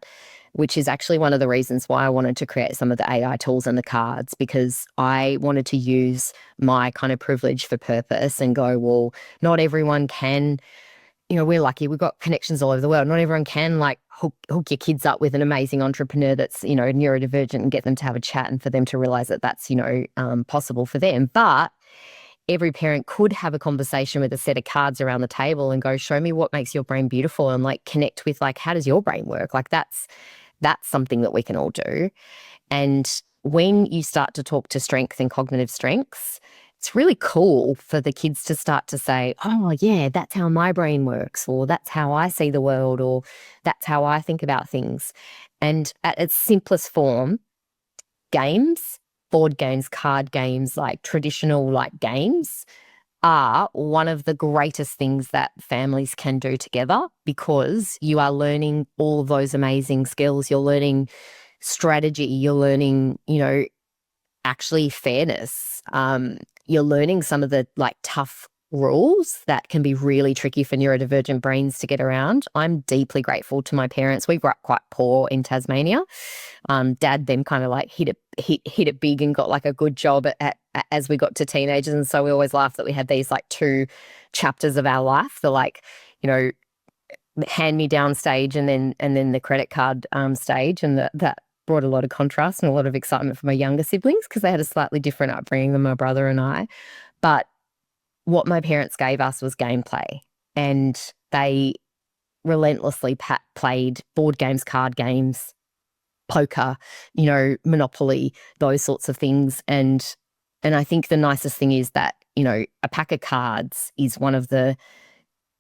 which is actually one of the reasons why I wanted to create some of the AI tools and the cards, because I wanted to use my kind of privilege for purpose and go, well, not everyone can. We're lucky. We've got connections all over the world. Not everyone can like hook your kids up with an amazing entrepreneur that's, neurodivergent and get them to have a chat and for them to realize that that's, possible for them. But every parent could have a conversation with a set of cards around the table and go, show me what makes your brain beautiful, and like connect with like, how does your brain work? Like that's something that we can all do. And when you start to talk to strength and cognitive strengths, it's really cool for the kids to start to say, oh, yeah, that's how my brain works, or that's how I see the world, or that's how I think about things. And at its simplest form, games, board games, card games, like traditional like games are one of the greatest things that families can do together, because you are learning all of those amazing skills. You're learning strategy, you're learning, actually fairness. You're learning some of the like tough rules that can be really tricky for neurodivergent brains to get around. I'm deeply grateful to my parents. We grew up quite poor in Tasmania. Dad then kind of like hit it big and got like a good job as we got to teenagers. And so we always laugh that we had these like two chapters of our life, the like, hand me down stage and then the credit card stage, and that brought a lot of contrast and a lot of excitement for my younger siblings because they had a slightly different upbringing than my brother and I. But what my parents gave us was gameplay, and they relentlessly played board games, card games, poker, Monopoly, those sorts of things. And I think the nicest thing is that, a pack of cards is one of the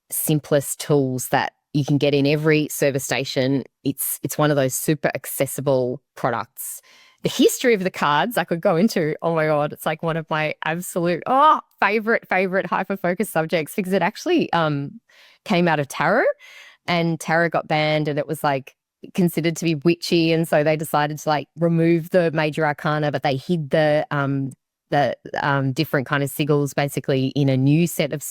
simplest tools that you can get in every service station. It's one of those super accessible products. The history of the cards I could go into, oh my God, it's like one of my absolute favorite hyper-focused subjects, because it actually came out of tarot, and tarot got banned and it was like considered to be witchy, and so they decided to like remove the major arcana, but they hid the different kind of sigils basically in a new set of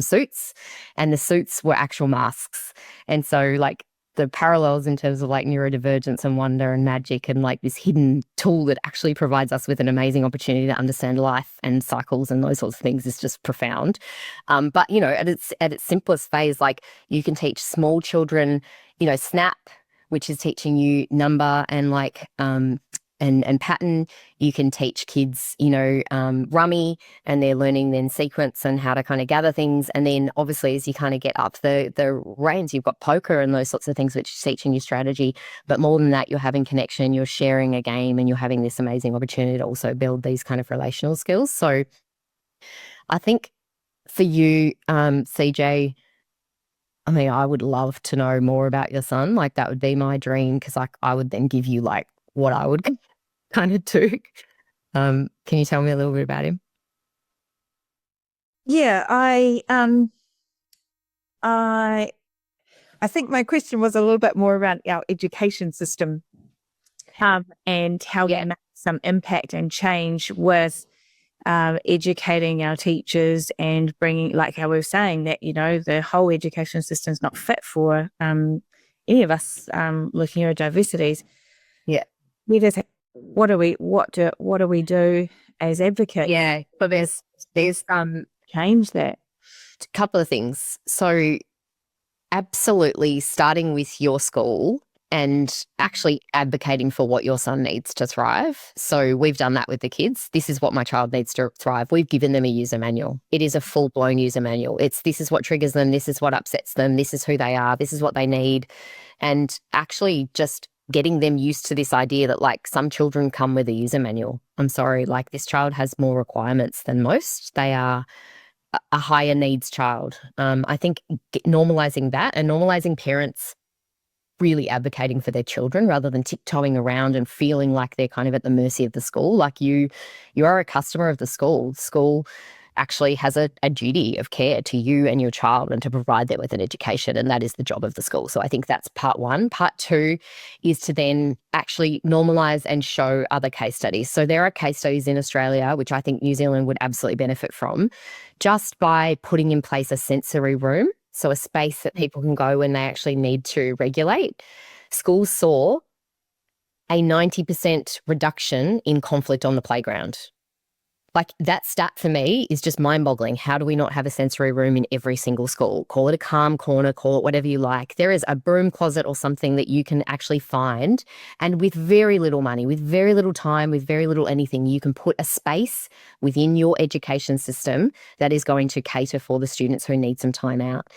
suits, and the suits were actual masks. And so like the parallels in terms of like neurodivergence and wonder and magic and like this hidden tool that actually provides us with an amazing opportunity to understand life and cycles and those sorts of things is just profound. But at its simplest phase, like you can teach small children, snap, which is teaching you number and like and pattern. You can teach kids, rummy, and they're learning then sequence and how to kind of gather things. And then obviously as you kind of get up the range, you've got poker and those sorts of things, which is teaching you strategy. But more than that, you're having connection, you're sharing a game, and you're having this amazing opportunity to also build these kind of relational skills. So I think for you, CJ, I mean, I would love to know more about your son. Like that would be my dream, because like I would then give you like what I would kind of do. Can you tell me a little bit about him? Yeah, I think my question was a little bit more around our education system, and how we make some impact and change with educating our teachers and bringing, like how we were saying, that the whole education system is not fit for any of us looking at diversities. Yeah, we just what do we do as advocates? Yeah, but there's change that. A couple of things. So absolutely starting with your school and actually advocating for what your son needs to thrive. So we've done that with the kids. This is what my child needs to thrive. We've given them a user manual. It is a full-blown user manual. This is what triggers them. This is what upsets them. This is who they are. This is what they need. And actually just getting them used to this idea that like some children come with a user manual. I'm sorry, like this child has more requirements than most. They are a higher needs child. I think normalizing that and normalizing parents really advocating for their children rather than tiptoeing around and feeling like they're kind of at the mercy of the school. Like you are a customer of the school. School actually has a duty of care to you and your child and to provide them with an education, and that is the job of the school. So I think that's part one. Part two is to then actually normalise and show other case studies. So there are case studies in Australia, which I think New Zealand would absolutely benefit from, just by putting in place a sensory room, so a space that people can go when they actually need to regulate. Schools saw a 90% reduction in conflict on the playground. Like, that stat for me is just mind-boggling. How do we not have a sensory room in every single school? Call it a calm corner, call it whatever you like. There is a broom closet or something that you can actually find, and with very little money, with very little time, with very little anything, you can put a space within your education system that is going to cater for the students who need some time out.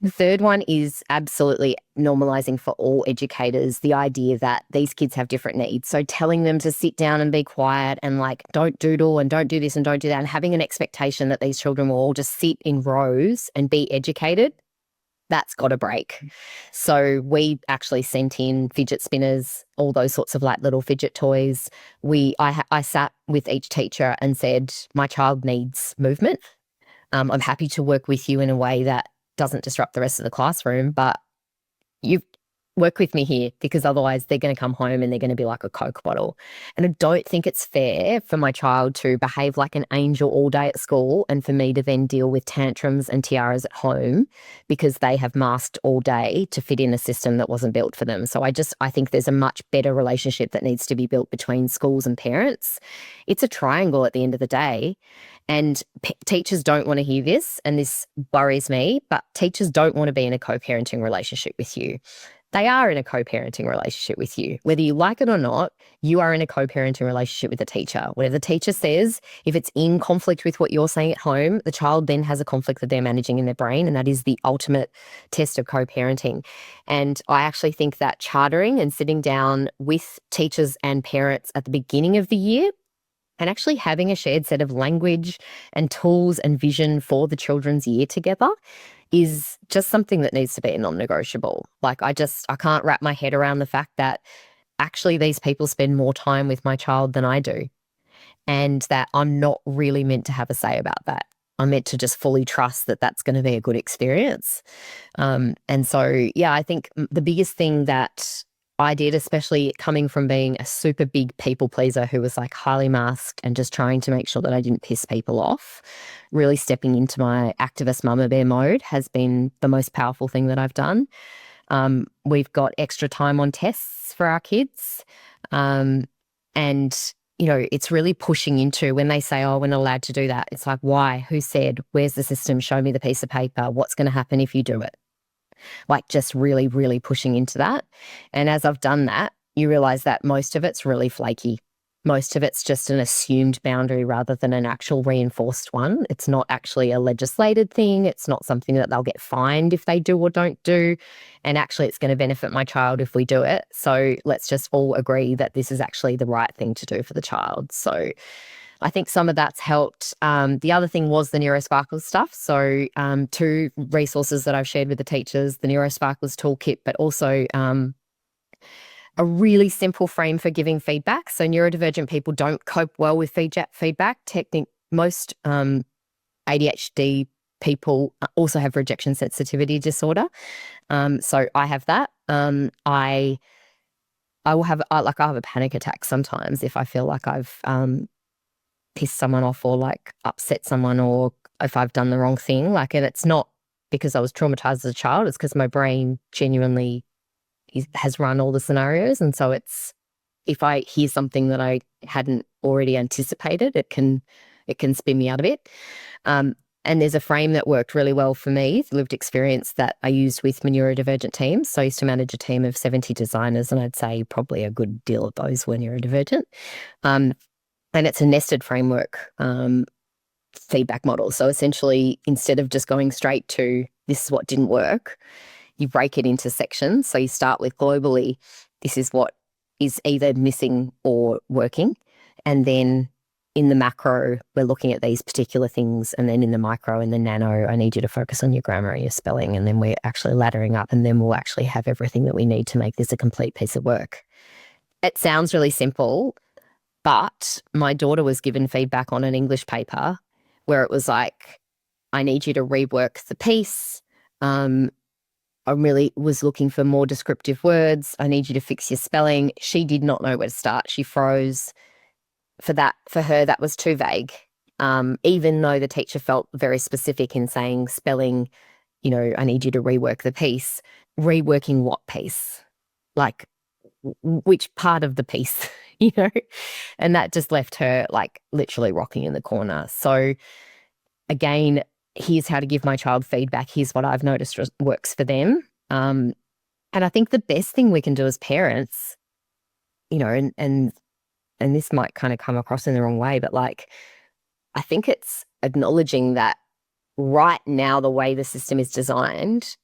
The third one is absolutely normalizing for all educators the idea that these kids have different needs. So telling them to sit down and be quiet and like don't doodle and don't do this and don't do that, and having an expectation that these children will all just sit in rows and be educated, that's got to break. So we actually sent in fidget spinners, all those sorts of like little fidget toys. I sat with each teacher and said, my child needs movement. I'm happy to work with you in a way that doesn't disrupt the rest of the classroom, but you work with me here, because otherwise they're going to come home and they're going to be like a Coke bottle. And I don't think it's fair for my child to behave like an angel all day at school and for me to then deal with tantrums and tiaras at home because they have masked all day to fit in a system that wasn't built for them. So I think there's a much better relationship that needs to be built between schools and parents. It's a triangle at the end of the day. And teachers don't want to hear this, and this worries me, but teachers don't want to be in a co-parenting relationship with you. They are in a co-parenting relationship with you. Whether you like it or not, you are in a co-parenting relationship with the teacher. Whatever the teacher says, if it's in conflict with what you're saying at home, the child then has a conflict that they're managing in their brain, and that is the ultimate test of co-parenting. And I actually think that chartering and sitting down with teachers and parents at the beginning of the year and actually having a shared set of language and tools and vision for the children's year together is just something that needs to be non-negotiable. Like, I can't wrap my head around the fact that actually these people spend more time with my child than I do, and that I'm not really meant to have a say about that. I'm meant to just fully trust that that's going to be a good experience. And so, yeah, I think the biggest thing that I did, especially coming from being a super big people pleaser who was like highly masked and just trying to make sure that I didn't piss people off, really stepping into my activist mama bear mode has been the most powerful thing that I've done. We've got extra time on tests for our kids. And, you know, it's really pushing into when they say, oh, we're not allowed to do that. It's like, why? Who said? Where's the system? Show me the piece of paper. What's going to happen if you do it? Like, just really, really pushing into that. And as I've done that, you realize that most of it's really flaky. Most of it's just an assumed boundary rather than an actual reinforced one. It's not actually a legislated thing. It's not something that they'll get fined if they do or don't do. And actually, it's going to benefit my child if we do it. So let's just all agree that this is actually the right thing to do for the child. So I think some of that's helped. The other thing was the NeuroSparkle stuff. So 2 resources that I've shared with the teachers, the NeuroSparkles toolkit, but also a really simple frame for giving feedback. So neurodivergent people don't cope well with feedback. Most ADHD people also have rejection sensitivity disorder. So I have that. I will have I'll have a panic attack sometimes if I feel like I've pissed someone off or like upset someone, or if I've done the wrong thing. Like, and it's not because I was traumatized as a child, it's because my brain genuinely has run all the scenarios. And so it's, if I hear something that I hadn't already anticipated, it can spin me out of it. And there's a frame that worked really well for me, lived experience, that I used with my neurodivergent teams. So I used to manage a team of 70 designers, and I'd say probably a good deal of those were neurodivergent. And it's a nested framework feedback model. So essentially, instead of just going straight to this is what didn't work, you break it into sections. So you start with globally, this is what is either missing or working. And then in the macro, we're looking at these particular things, and then in the micro and the nano, I need you to focus on your grammar and your spelling, and then we're actually laddering up, and then we'll actually have everything that we need to make this a complete piece of work. It sounds really simple, but my daughter was given feedback on an English paper where it was like, I need you to rework the piece. I really was looking for more descriptive words. I need you to fix your spelling. She did not know where to start. She froze. For her, that was too vague. Even though the teacher felt very specific in saying spelling, I need you to rework the piece. Reworking what piece? Like, which part of the piece, And that just left her like literally rocking in the corner. So again, here's how to give my child feedback. Here's what I've noticed works for them. And I think the best thing we can do as parents, and this might kind of come across in the wrong way, but like, I think it's acknowledging that right now, the way the system is designed,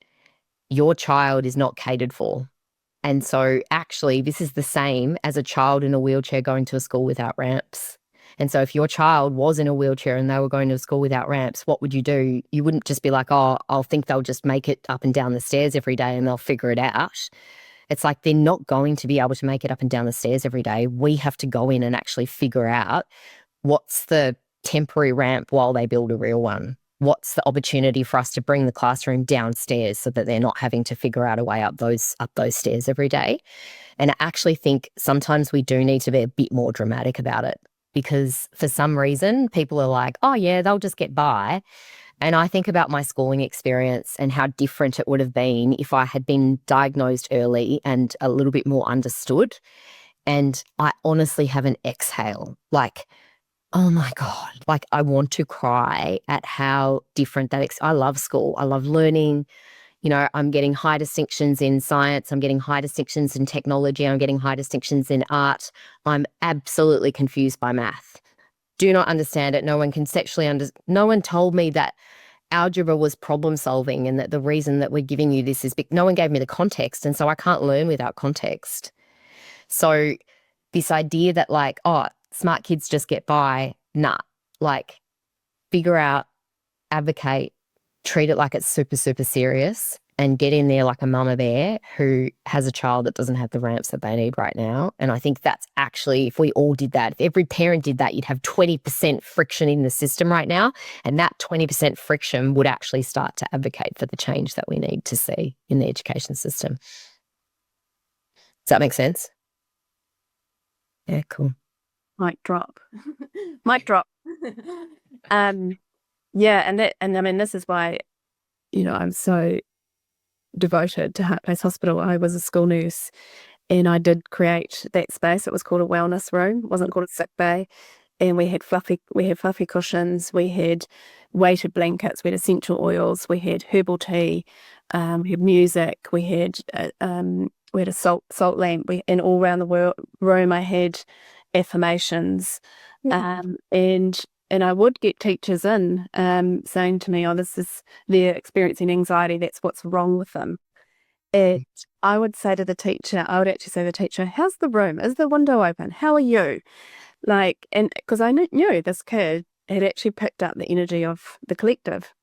your child is not catered for. And so actually, this is the same as a child in a wheelchair going to a school without ramps. And so if your child was in a wheelchair and they were going to a school without ramps, what would you do? You wouldn't just be like, oh, I'll think they'll just make it up and down the stairs every day and they'll figure it out. It's like they're not going to be able to make it up and down the stairs every day. We have to go in and actually figure out what's the temporary ramp while they build a real one. What's the opportunity for us to bring the classroom downstairs so that they're not having to figure out a way up those stairs every day? And I actually think sometimes we do need to be a bit more dramatic about it, because for some reason people are like, oh yeah, they'll just get by. And I think about my schooling experience and how different it would have been if I had been diagnosed early and a little bit more understood. And I honestly have an exhale, like, oh my God, like I want to cry at how different that I love school. I love learning. I'm getting high distinctions in science. I'm getting high distinctions in technology. I'm getting high distinctions in art. I'm absolutely confused by math. Do not understand it. No one conceptually no one told me that algebra was problem solving and that the reason that we're giving you this is no one gave me the context. And so I can't learn without context. So this idea that like, oh, smart kids just get by, nah, like figure out, advocate, treat it like it's super, super serious, and get in there like a mama bear who has a child that doesn't have the ramps that they need right now. And I think that's actually, if we all did that, if every parent did that, you'd have 20% friction in the system right now. And that 20% friction would actually start to advocate for the change that we need to see in the education system. Does that make sense? Yeah, cool. Mic drop. Mic drop. Yeah, and I mean, this is why, I'm so devoted to Heart Place Hospital. I was a school nurse and I did create that space. It was called a wellness room. It wasn't called a sick bay. And we had fluffy cushions, we had weighted blankets, we had essential oils, we had herbal tea, we had music, we had a salt lamp, and all around the room I had affirmations, and I would get teachers in saying to me, oh, they're experiencing anxiety, that's what's wrong with them. And I would actually say to the teacher, how's the room? Is the window open? How are you? Like, and because I knew this kid had actually picked up the energy of the collective.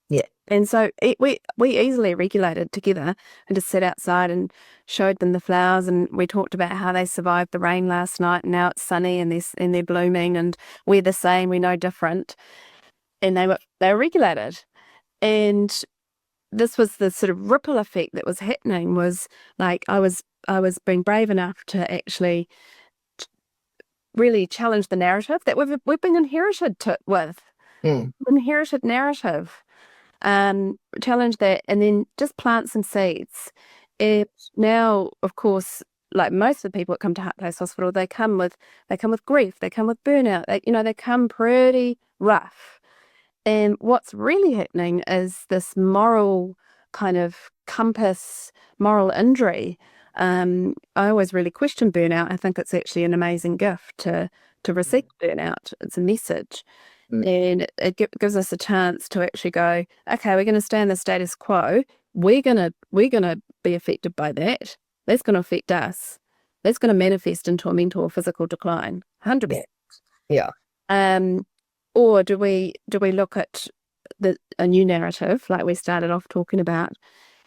Yeah. And so we easily regulated together and just sat outside and showed them the flowers, and we talked about how they survived the rain last night, and now it's sunny and they're blooming, and we're the same, we're no different. And they were regulated. And this was the sort of ripple effect that was happening, was like I was being brave enough to actually really challenge the narrative that we've been inherited with. Inherited narrative. Challenge that, and then just plant some seeds. And now, of course, like most of the people that come to Heart Place Hospital, they come with grief, they come with burnout, they come pretty rough. And what's really happening is this moral kind of compass, moral injury. I always really question burnout. I think it's actually an amazing gift to receive burnout. It's a message. And it gives us a chance to actually go, okay, we're going to stay in the status quo. We're gonna be affected by that. That's going to affect us. That's going to manifest into a mental or physical decline. 100%. Yeah. Or do we look at a new narrative like we started off talking about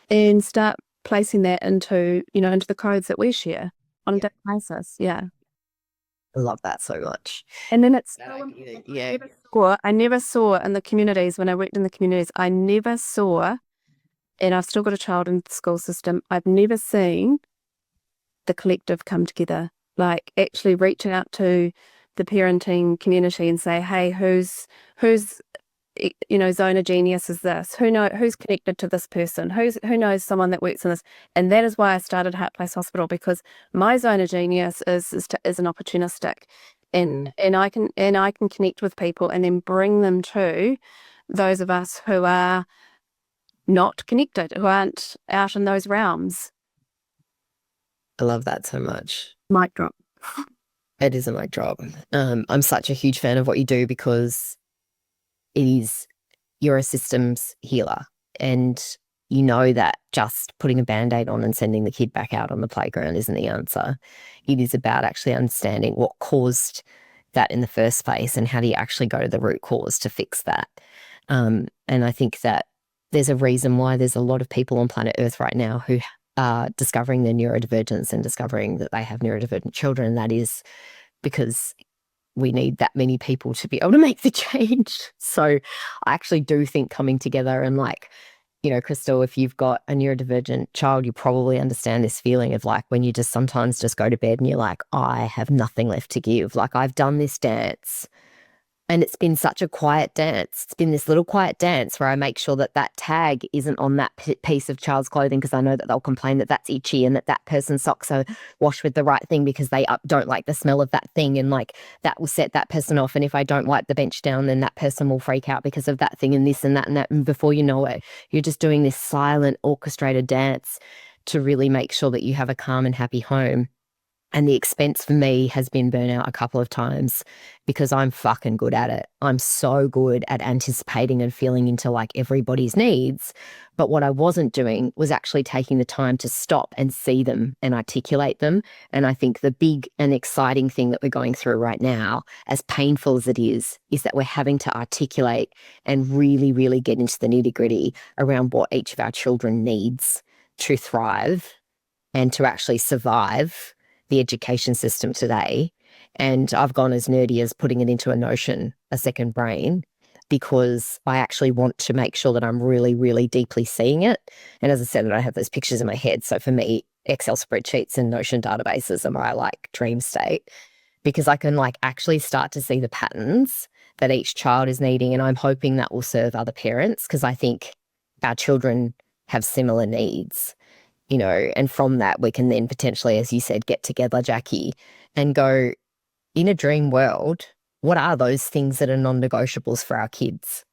and start placing that into the codes that we share on a daily basis? Yeah. I love that so much. And then it's Yeah. I never saw in the communities, when I worked in the communities, I never saw, and I've still got a child in the school system, I've never seen the collective come together, like actually reaching out to the parenting community and say, hey, who's zone of genius is this? Who's connected to this person? Who knows someone that works in this? And that is why I started Heart Place Hospital, because my zone of genius is an opportunistic, and I can connect with people and then bring them to those of us who are not connected, who aren't out in those realms. I love that so much. Mic drop. It is a mic drop. I'm such a huge fan of what you do because you're a systems healer, and you know that just putting a Band-Aid on and sending the kid back out on the playground isn't the answer. It is about actually understanding what caused that in the first place and how do you actually go to the root cause to fix that. And I think that there's a reason why there's a lot of people on planet Earth right now who are discovering their neurodivergence and discovering that they have neurodivergent children. And that is because we need that many people to be able to make the change. So I actually do think coming together and Crystal, if you've got a neurodivergent child, you probably understand this feeling of like when you just sometimes just go to bed and you're like, I have nothing left to give. Like I've done this dance and it's been such a quiet dance. It's been this little quiet dance where I make sure that that tag isn't on that piece of child's clothing because I know that they'll complain that that's itchy and that person's socks are washed with the right thing because they don't like the smell of that thing, and like that will set that person off. And if I don't wipe the bench down, then that person will freak out because of that thing and this and that and that. And before you know it, you're just doing this silent orchestrated dance to really make sure that you have a calm and happy home. And the expense for me has been burnout a couple of times because I'm fucking good at it. I'm so good at anticipating and feeling into like everybody's needs. But what I wasn't doing was actually taking the time to stop and see them and articulate them. And I think the big and exciting thing that we're going through right now, as painful as it is that we're having to articulate and really, really get into the nitty-gritty around what each of our children needs to thrive and to actually survive the education system today. And I've gone as nerdy as putting it into a Notion, a second brain, because I actually want to make sure that I'm really, really deeply seeing it. And as I said, I have those pictures in my head. So for me, Excel spreadsheets and Notion databases are my like dream state, because I can like actually start to see the patterns that each child is needing. And I'm hoping that will serve other parents, because I think our children have similar needs. And from that, we can then potentially, as you said, get together, Jackie, and go, in a dream world, what are those things that are non-negotiables for our kids?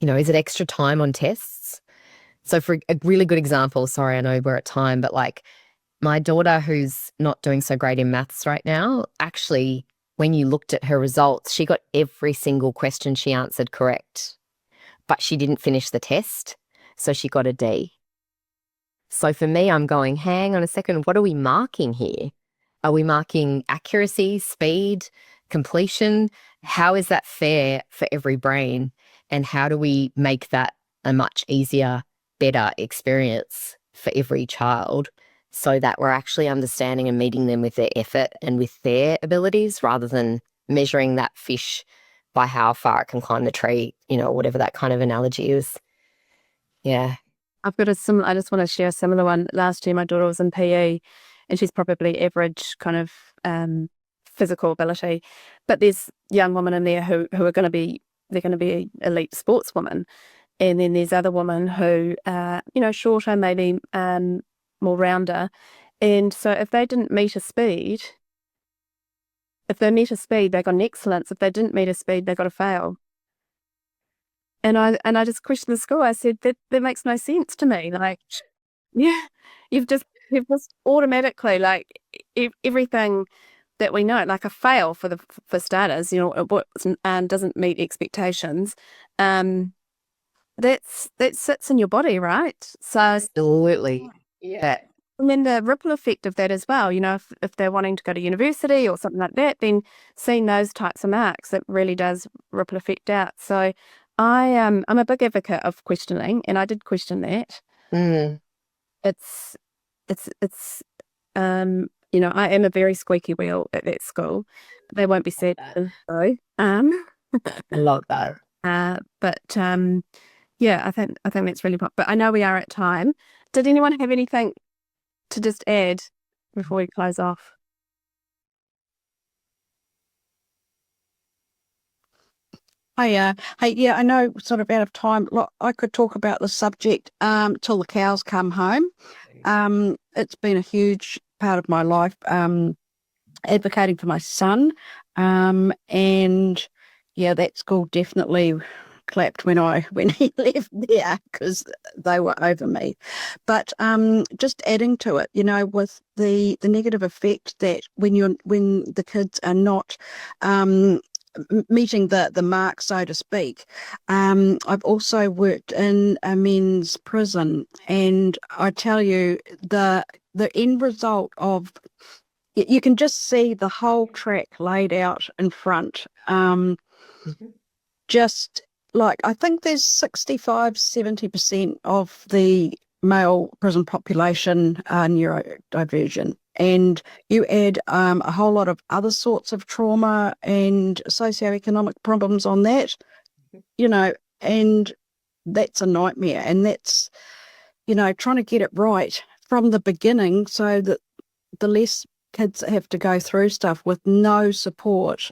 Is it extra time on tests? So for a really good example, sorry, I know we're at time, but like my daughter who's not doing so great in maths right now, actually, when you looked at her results, she got every single question she answered correct, but she didn't finish the test, so she got a D. So for me, I'm going, hang on a second, what are we marking here? Are we marking accuracy, speed, completion? How is that fair for every brain? And how do we make that a much easier, better experience for every child so that we're actually understanding and meeting them with their effort and with their abilities, rather than measuring that fish by how far it can climb the tree, whatever that kind of analogy is. Yeah. I've got I just want to share a similar one. Last year, my daughter was in PE and she's probably average kind of physical ability, but there's young women in there who are going to be, they're going to be elite sportswomen. And then there's other women who are, shorter, maybe more rounder. And so if they didn't meet a speed, if they met a speed, they got an excellence. If they didn't meet a speed, they got a fail. And I just questioned the school. I said, that makes no sense to me. Like, yeah, you've just automatically, like, everything that we know, like a fail for starters, what doesn't meet expectations, that sits in your body, right? So Absolutely. Yeah. And then the ripple effect of that as well, if they're wanting to go to university or something like that, then seeing those types of marks, it really does ripple effect out. So I'm a big advocate of questioning, and I did question that. Mm. It's I am a very squeaky wheel at that school. They won't be sad though. I love that. Yeah, I think that's really important. But I know we are at time. Did anyone have anything to just add before we close off? Hey, yeah, I know sort of out of time. Look, I could talk about the subject till the cows come home. It's been a huge part of my life, advocating for my son. And yeah, that school definitely clapped when he left there because they were over me. But just adding to it, with the negative effect that when the kids are not meeting the mark, so to speak. I've also worked in a men's prison, and I tell you, the end result of you can just see the whole track laid out in front. Just like, I think there's 65-70% of the male prison population are neurodivergent. And you add a whole lot of other sorts of trauma and socioeconomic problems on that, and that's a nightmare. And that's, trying to get it right from the beginning so that the less kids have to go through stuff with no support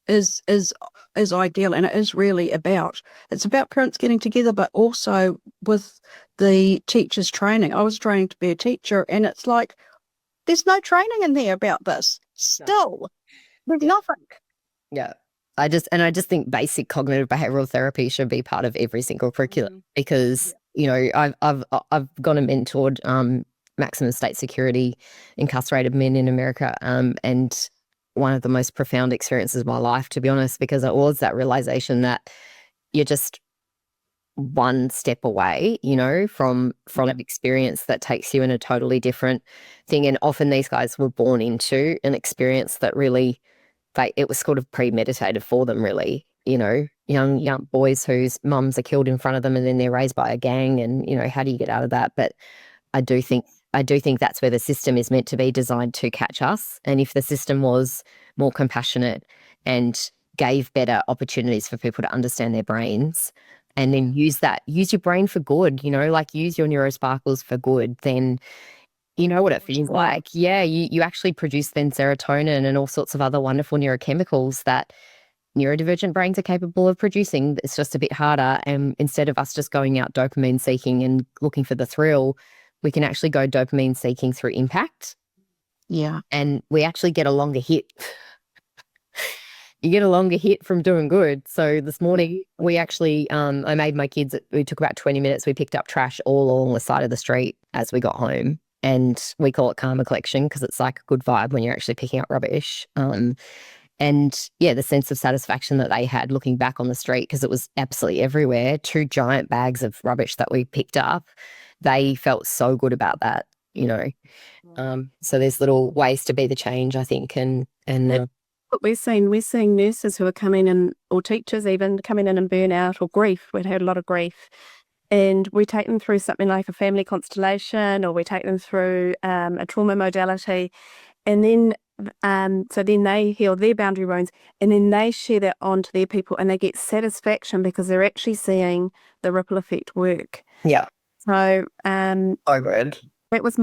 is ideal. And it is really it's about parents getting together, but also with the teachers training. I was training to be a teacher, and it's like there's no training in there about this still. There's nothing. Yeah. I just think basic cognitive behavioral therapy should be part of every single curriculum because I've gone and mentored maximum state security incarcerated men in America, and one of the most profound experiences of my life, to be honest, because it was that realization that you're just one step away, from an experience that takes you in a totally different thing. And often these guys were born into an experience that really, it was sort of premeditated for them, really. Young boys whose mums are killed in front of them and then they're raised by a gang, and how do you get out of that? But I do think that's where the system is meant to be designed to catch us. And if the system was more compassionate and gave better opportunities for people to understand their brains and then use your brain for good, use your neurosparkles for good, then you know what it feels like. Yeah, you actually produce then serotonin and all sorts of other wonderful neurochemicals that neurodivergent brains are capable of producing. It's just a bit harder. And instead of us just going out dopamine seeking and looking for the thrill, we can actually go dopamine seeking through impact. Yeah. And we actually get a longer hit. You get a longer hit from doing good. So this morning we actually, I made my kids, we took about 20 minutes. We picked up trash all along the side of the street as we got home. And we call it karma collection because it's like a good vibe when you're actually picking up rubbish. And yeah, the sense of satisfaction that they had looking back on the street, because it was absolutely everywhere, 2 giant bags of rubbish that we picked up. They felt so good about that, So there's little ways to be the change, I think. And what we're seeing nurses who are coming in, or teachers even coming in burnout or grief. We'd had a lot of grief. And we take them through something like a family constellation, or we take them through a trauma modality. And then so then they heal their boundary wounds, and then they share that on to their people, and they get satisfaction because they're actually seeing the ripple effect work. Yeah. So I read. That was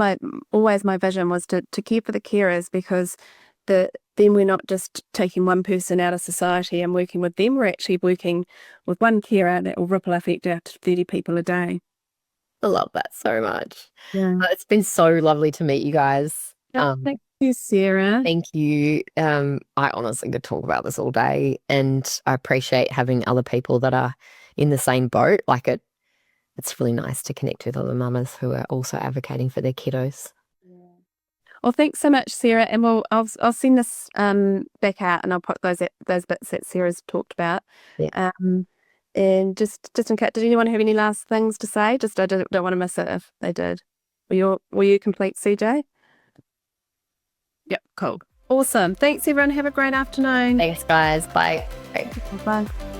always my vision, was to care for the carers, because then we're not just taking one person out of society and working with them. We're actually working with one carer that will ripple effect out to 30 people a day. I love that so much. Yeah. It's been so lovely to meet you guys. Thank you, Sarah. Thank you. I honestly could talk about this all day, and I appreciate having other people that are in the same boat. It's really nice to connect with other mamas who are also advocating for their kiddos. Well, thanks so much, Sarah. And I'll send this back out, and I'll put those bits that Sarah's talked about. Yeah. And just in case, did anyone have any last things to say? Just I don't want to miss it if they did. Will you complete, CJ? Yep, cool. Awesome. Thanks, everyone. Have a great afternoon. Thanks, guys. Bye. Bye.